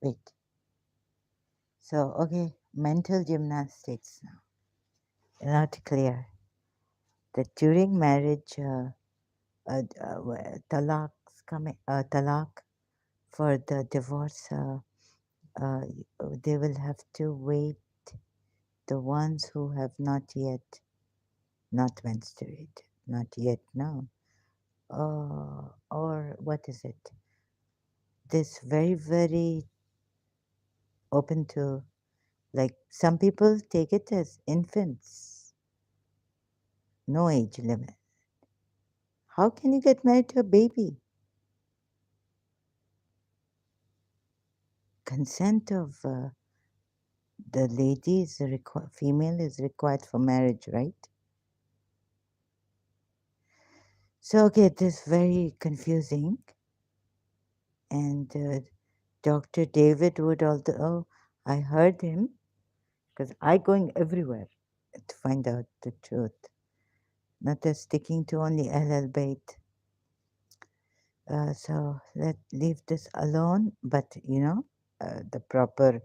Wait. So, okay, mental gymnastics now. Not clear that during marriage, talaq for the divorce, uh, they will have to wait the ones who have not yet not menstruated, not yet no, or what is it? This very very open to, like some people take it as infants, no age limit. How can you get married to a baby? Consent of the lady is female is required for marriage, right? So okay, it is very confusing, and Dr. David would also. Oh, I heard him because I going everywhere to find out the truth, not just sticking to only Al Bayt. So let leave this alone. But you know, the proper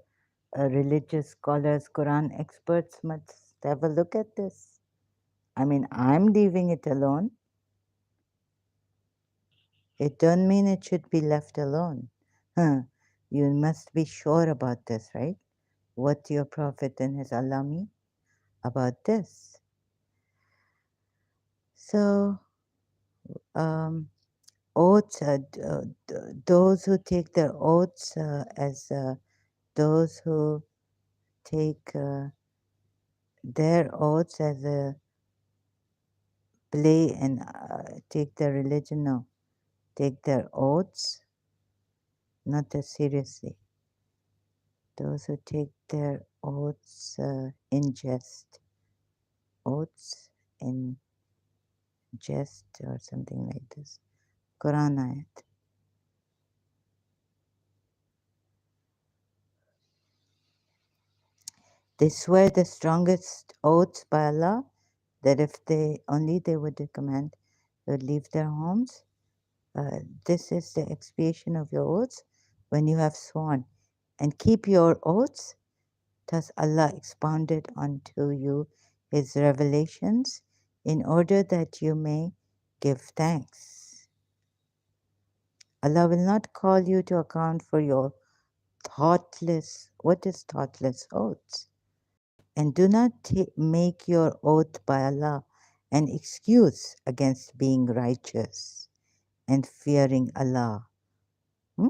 religious scholars, Quran experts must have a look at this. I mean, I'm leaving it alone. It don't mean it should be left alone. Huh. You must be sure about this, right? What your Prophet and his Allah mean about this. So, oaths, those who take their oaths as those who take their oaths as a play and take their religion, no, take their oaths not as seriously. Those who take their oaths in jest, oaths in jest or something like this. Quran ayat. They swear the strongest oaths by Allah that if they would command, they would leave their homes. This is the expiation of your oaths when you have sworn, and keep your oaths. Thus Allah expounded unto you His revelations in order that you may give thanks. Allah will not call you to account for your thoughtless, what is thoughtless oaths? And do not make your oath by Allah an excuse against being righteous and fearing Allah. Hmm?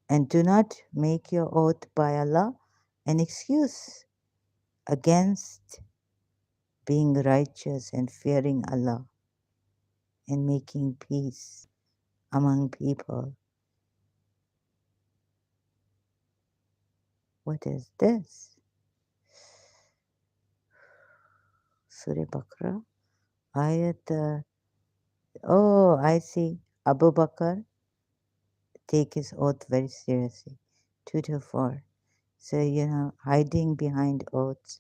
And do not make your oath by Allah an excuse against being righteous and fearing Allah and making peace among people. What is this? Surah Baqarah, ayat. Oh, I see. Abu Bakr take his oath very seriously. 2 to 4. So, hiding behind oaths.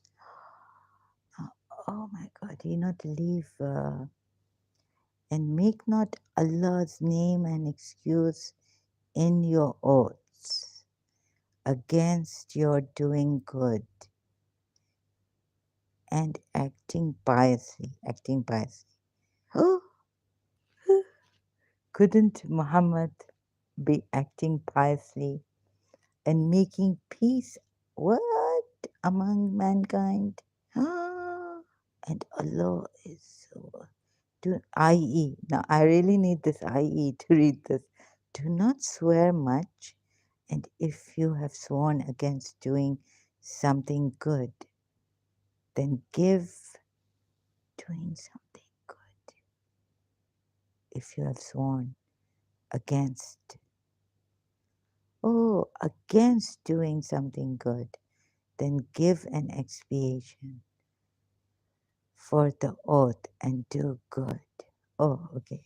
Oh my God, he not leave and make not Allah's name an excuse in your oaths against your doing good and acting piously. Acting piously. Oh, couldn't Muhammad be acting piously and making peace? What? Among mankind? Ah, and Allah is so. IE. Now, I really need this IE to read this. Do not swear much, and if you have sworn against doing something good, then give doing something good. If you have sworn against, against doing something good, then give an expiation for the oath and do good. Oh, okay.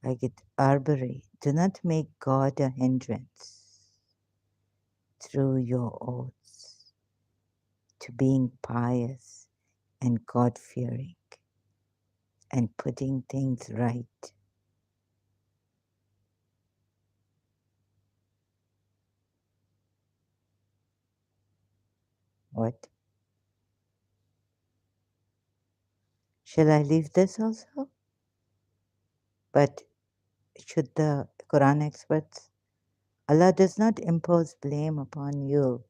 I get arbitrary. Do not make God a hindrance through your oaths to being pious and God fearing and putting things right. What? Shall I leave this also? But should the Quran experts? Allah does not impose blame upon you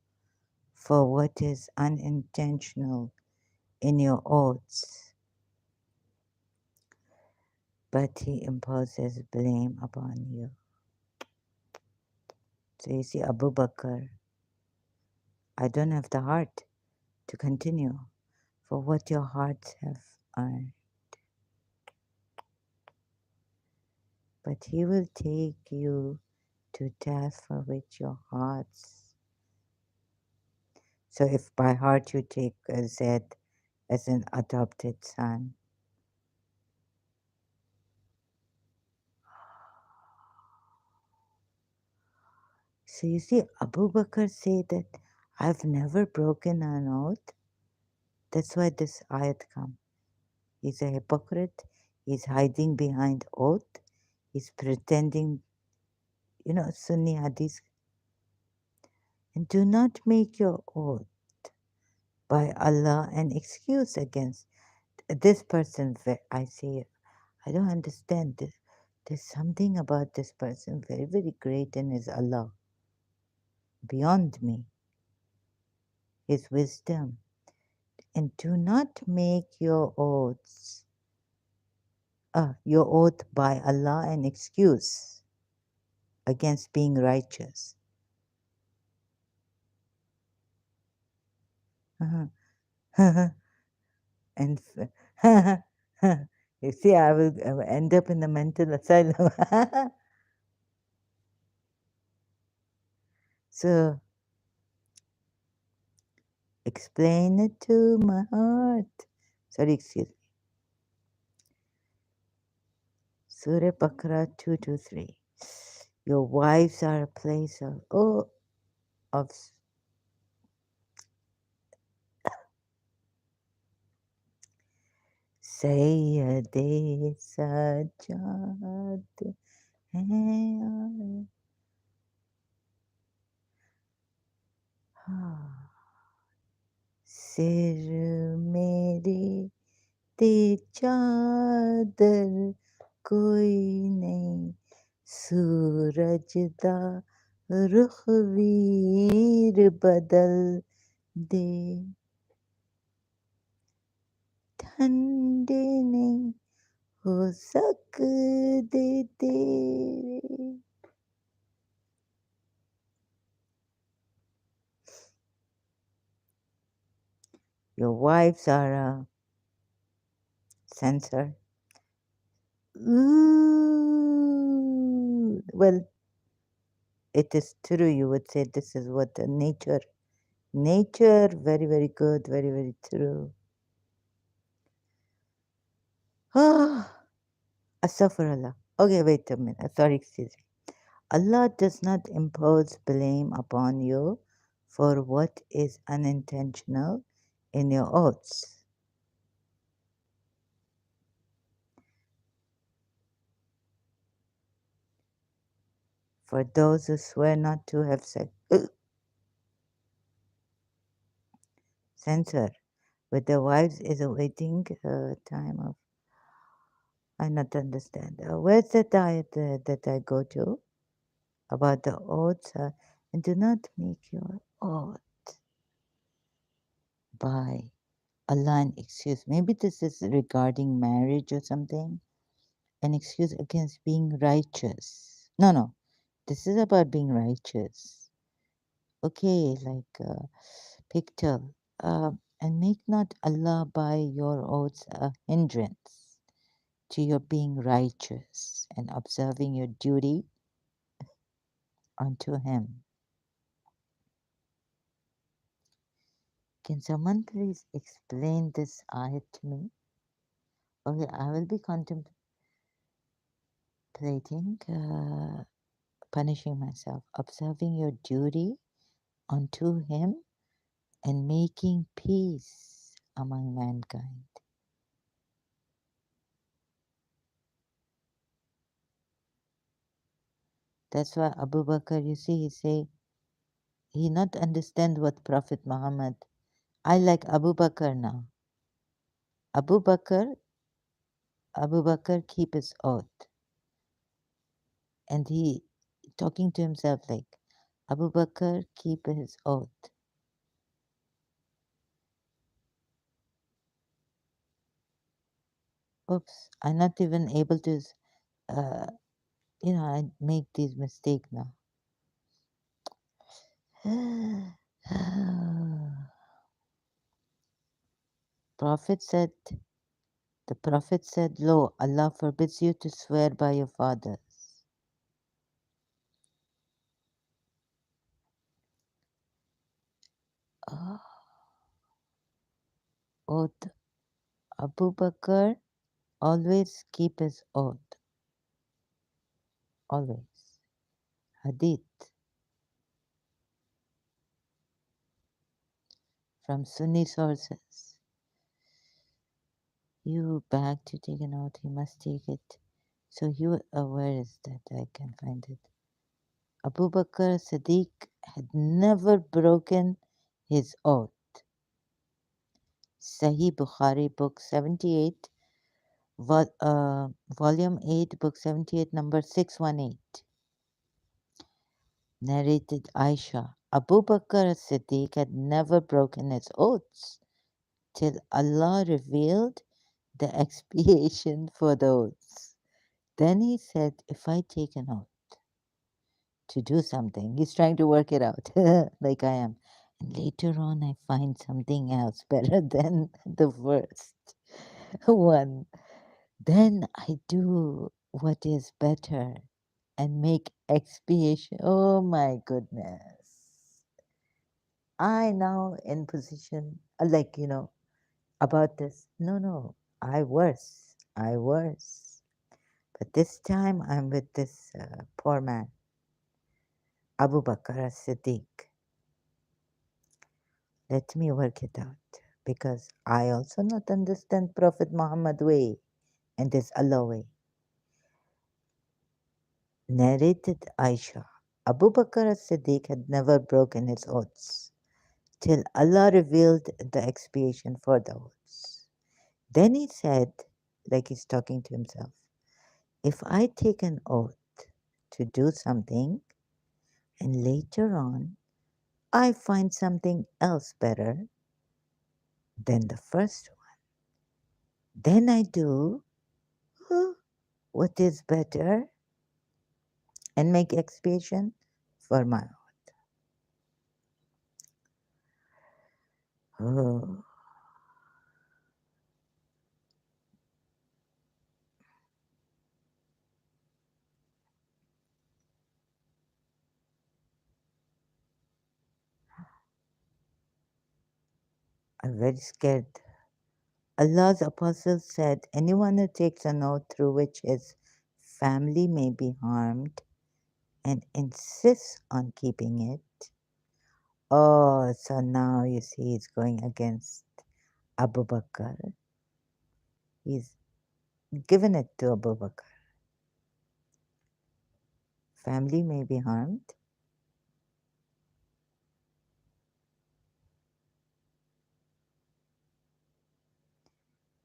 for what is unintentional in your oaths, but He imposes blame upon you. So you see, Abu Bakr, I don't have the heart to continue for what your hearts have earned, but He will take you to task for which your hearts. So if by heart you take Zed as an adopted son, so you see, Abu Bakr said that I've never broken an oath. That's why this ayat comes. He's a hypocrite. He's hiding behind oath. He's pretending, Sunni hadith. And do not make your oath by Allah an excuse against this person. I say, I don't understand this. There's something about this person very, very great in his Allah, beyond me, his wisdom. And do not make your oath by Allah an excuse against being righteous. And you see, I will end up in the mental asylum. So explain it to my heart. Sorry, excuse me. Surah Baqarah 223. Your wives are a place of Sayyade Sajjad. सिर मेरे ते चादर कोई नहीं सूरज दा रुख वीर बदल दे ठंडे नहीं हो सकते तेरे. Your wives are a censor. Ooh. Well, it is true. You would say this is what the nature. Nature, very, very good, very, very true. Ah, astaghfirullah. Okay, wait a minute. Sorry, excuse me. Allah does not impose blame upon you for what is unintentional in your oaths. For those who swear not to have sex, censor with their wives is a waiting time of. I not understand. Where's the diet that I go to about the oaths? And do not make your oath by Allah an excuse. Maybe this is regarding marriage or something. An excuse against being righteous. No, no. This is about being righteous. Okay, like picture. And make not Allah by your oaths a hindrance to your being righteous and observing your duty unto Him. Can someone please explain this ayat to me? Okay, I will be contemplating punishing myself, observing your duty unto Him and making peace among mankind. That's why Abu Bakr, you see, he not understand what Prophet Muhammad. I like Abu Bakr now. Abu Bakr, Abu Bakr keep his oath, and he talking to himself like Abu Bakr keep his oath. Oops, I'm not even able to. Uh, I make these mistakes now. Prophet said, the Prophet said, Lo, Allah forbids you to swear by your fathers. Oh, oath. Abu Bakr always keep his oath. Always. Hadith from Sunni sources. You beg to take an oath, he must take it. So where is that? I can find it. Abu Bakr Siddiq had never broken his oath. Sahih Bukhari, book 78, volume 8, book 78, number 618. Narrated Aisha, Abu Bakr Siddiq had never broken his oaths till Allah revealed the expiation for the oaths. Then he said, if I take an oath to do something, he's trying to work it out, like I am. And later on, I find something else better than the first one. Then I do what is better and make expiation. Oh my goodness. I now in position, like, about this. No, no, I worse. I worse. But this time I'm with this poor man, Abu Bakr as-Siddiq. Let me work it out because I also not understand Prophet Muhammad way and this Allah way. Narrated Aisha, Abu Bakr as-Siddiq had never broken his oaths till Allah revealed the expiation for the oaths. Then he said, like he's talking to himself, if I take an oath to do something and later on I find something else better than the first one, then I do what is better and make expiation for my oath. Oh, I'm very scared. Allah's apostle said, anyone who takes an oath through which his family may be harmed and insists on keeping it. Oh, so now you see he's going against Abu Bakr. He's given it to Abu Bakr. Family may be harmed.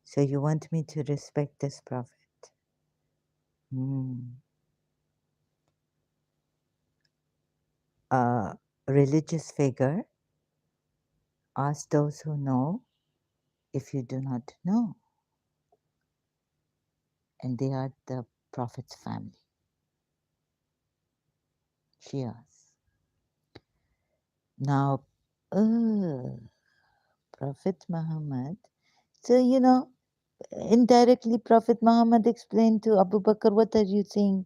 So you want me to respect this prophet? Hmm. A religious figure, ask those who know if you do not know. And they are the prophet's family, Shias. Now, Prophet Muhammad. So, indirectly, Prophet Muhammad explained to Abu Bakr, what are you saying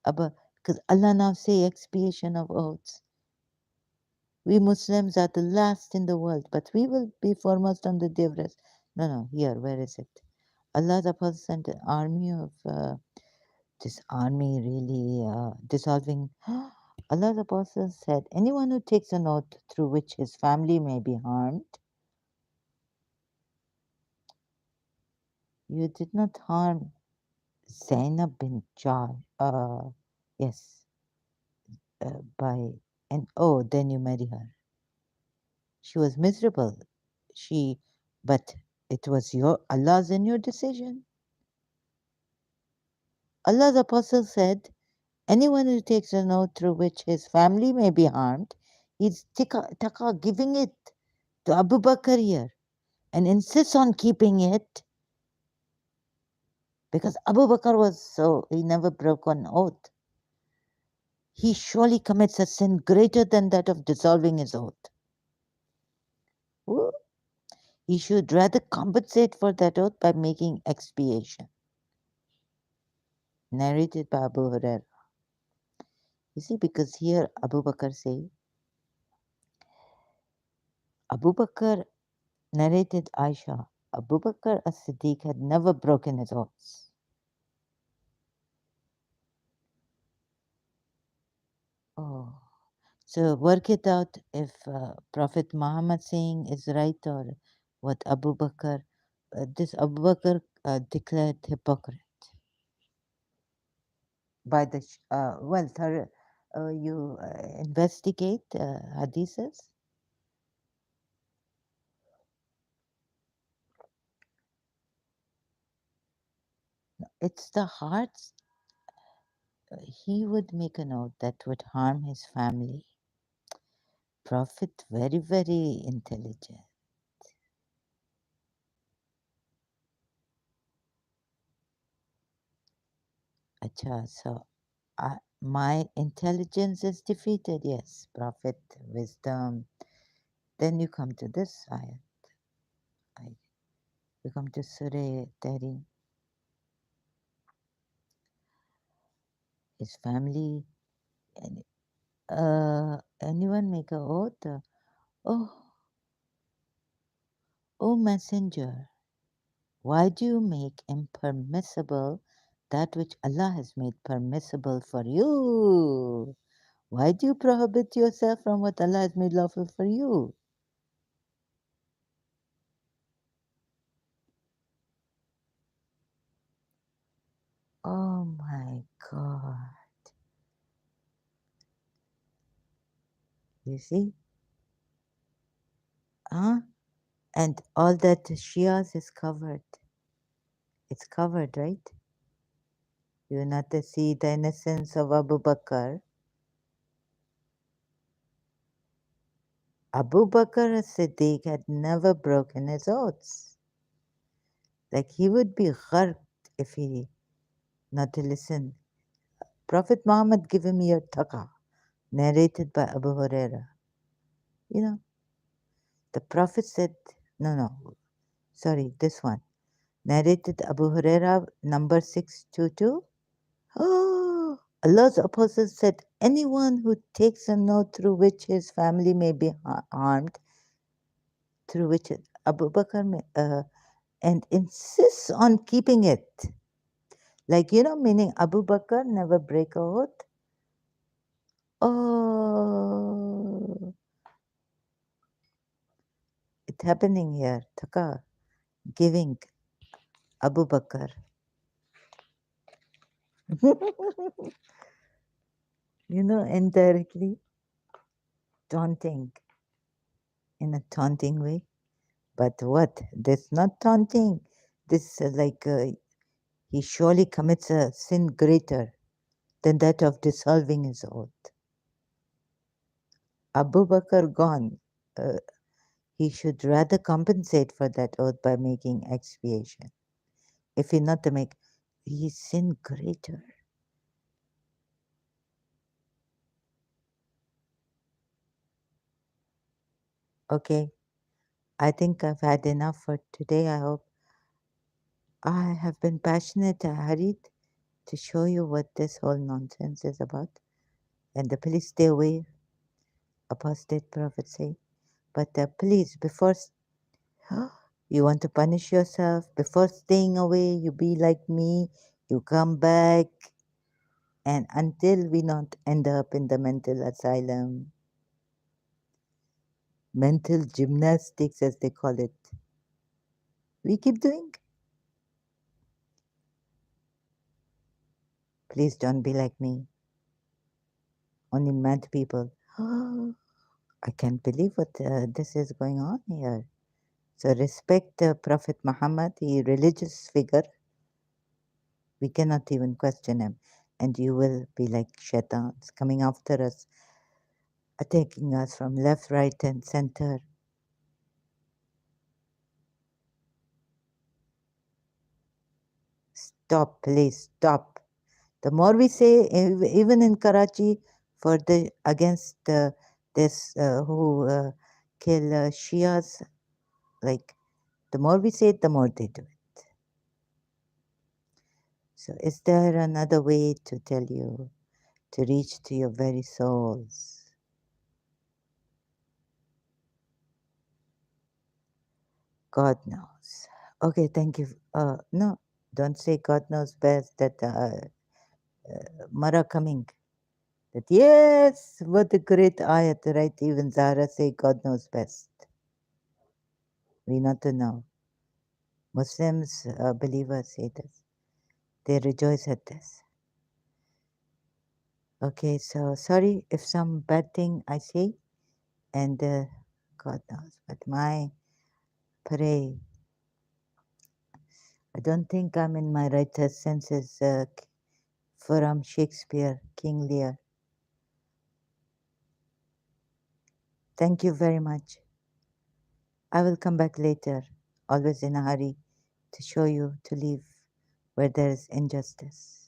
about? Because Allah now say expiation of oaths. We Muslims are the last in the world, but we will be foremost on the day of rest. No, here, where is it? Allah's apostle sent an army of this army really dissolving. Allah's apostle said, anyone who takes an oath through which his family may be harmed, you did not harm Zainab bin Jah. Yes, by and oh, then you marry her. She was miserable. She, but it was your Allah's and your decision. Allah's apostle said, anyone who takes an oath through which his family may be harmed, he's taka giving it to Abu Bakr here and insists on keeping it because Abu Bakr was so, he never broke an oath. He surely commits a sin greater than that of dissolving his oath. Ooh. He should rather compensate for that oath by making expiation. Narrated by Abu Hurairah. You see, because here Abu Bakr say, Abu Bakr narrated Aisha, Abu Bakr as-Siddiq had never broken his oaths. Oh, so work it out if Prophet Muhammad saying is right or what Abu Bakr, this Abu Bakr declared hypocrite by the, you investigate hadiths. It's the hearts. He would make a note that would harm his family. Prophet, very, very intelligent. Acha, so my intelligence is defeated. Yes, Prophet, wisdom. Then you come to this ayat. You come to Surah Tahrim. His family. And, anyone make a oath? Oh, oh, messenger. Why do you make impermissible that which Allah has made permissible for you? Why do you prohibit yourself from what Allah has made lawful for you? Oh my God. You see? And all that Shias is covered. It's covered, right? You not to see the innocence of Abu Bakr. Abu Bakr as-Siddiq had never broken his oaths. Like he would be gharqed if he not to listen. Prophet Muhammad give him your taqa, narrated by Abu Huraira. You know, the Prophet said, no, sorry, this one. Narrated Abu Huraira, number 622. Oh, Allah's apostle said, anyone who takes an oath through which his family may be harmed, through which Abu Bakr and insists on keeping it. Like, meaning Abu Bakr never break a oath. Oh, it's happening here. Taka, giving Abu Bakr. Indirectly taunting in a taunting way. But what? This not taunting. This he surely commits a sin greater than that of dissolving his oath. Abu Bakr gone. Uh, he should rather compensate for that oath by making expiation. If he not to make, he sin greater. Okay, I think I've had enough for today. I hope I have been passionate, hurried to show you what this whole nonsense is about. And please stay away, apostate prophets say. But please, before you want to punish yourself, before staying away, you be like me, you come back, and until we not end up in the mental asylum, mental gymnastics as they call it, we keep doing. Please don't be like me. Only mad people. I can't believe what this is going on here. So respect Prophet Muhammad, the religious figure. We cannot even question him. And you will be like shaitans coming after us, attacking us from left, right, and center. Stop, please, stop. The more we say, even in Karachi, for the against this who kill Shias, like the more we say it, the more they do it. So, is there another way to tell you to reach to your very souls? God knows. Okay, thank you. No, don't say God knows best. That Mara coming. That yes, what a great ayat, right? Even Zara say God knows best. We not to know. Muslims, believers say this. They rejoice at this. Okay, so sorry if some bad thing I say, and God knows, but my pray. I don't think I'm in my right senses from Shakespeare, King Lear. Thank you very much. I will come back later, always in a hurry to show you to leave where there is injustice.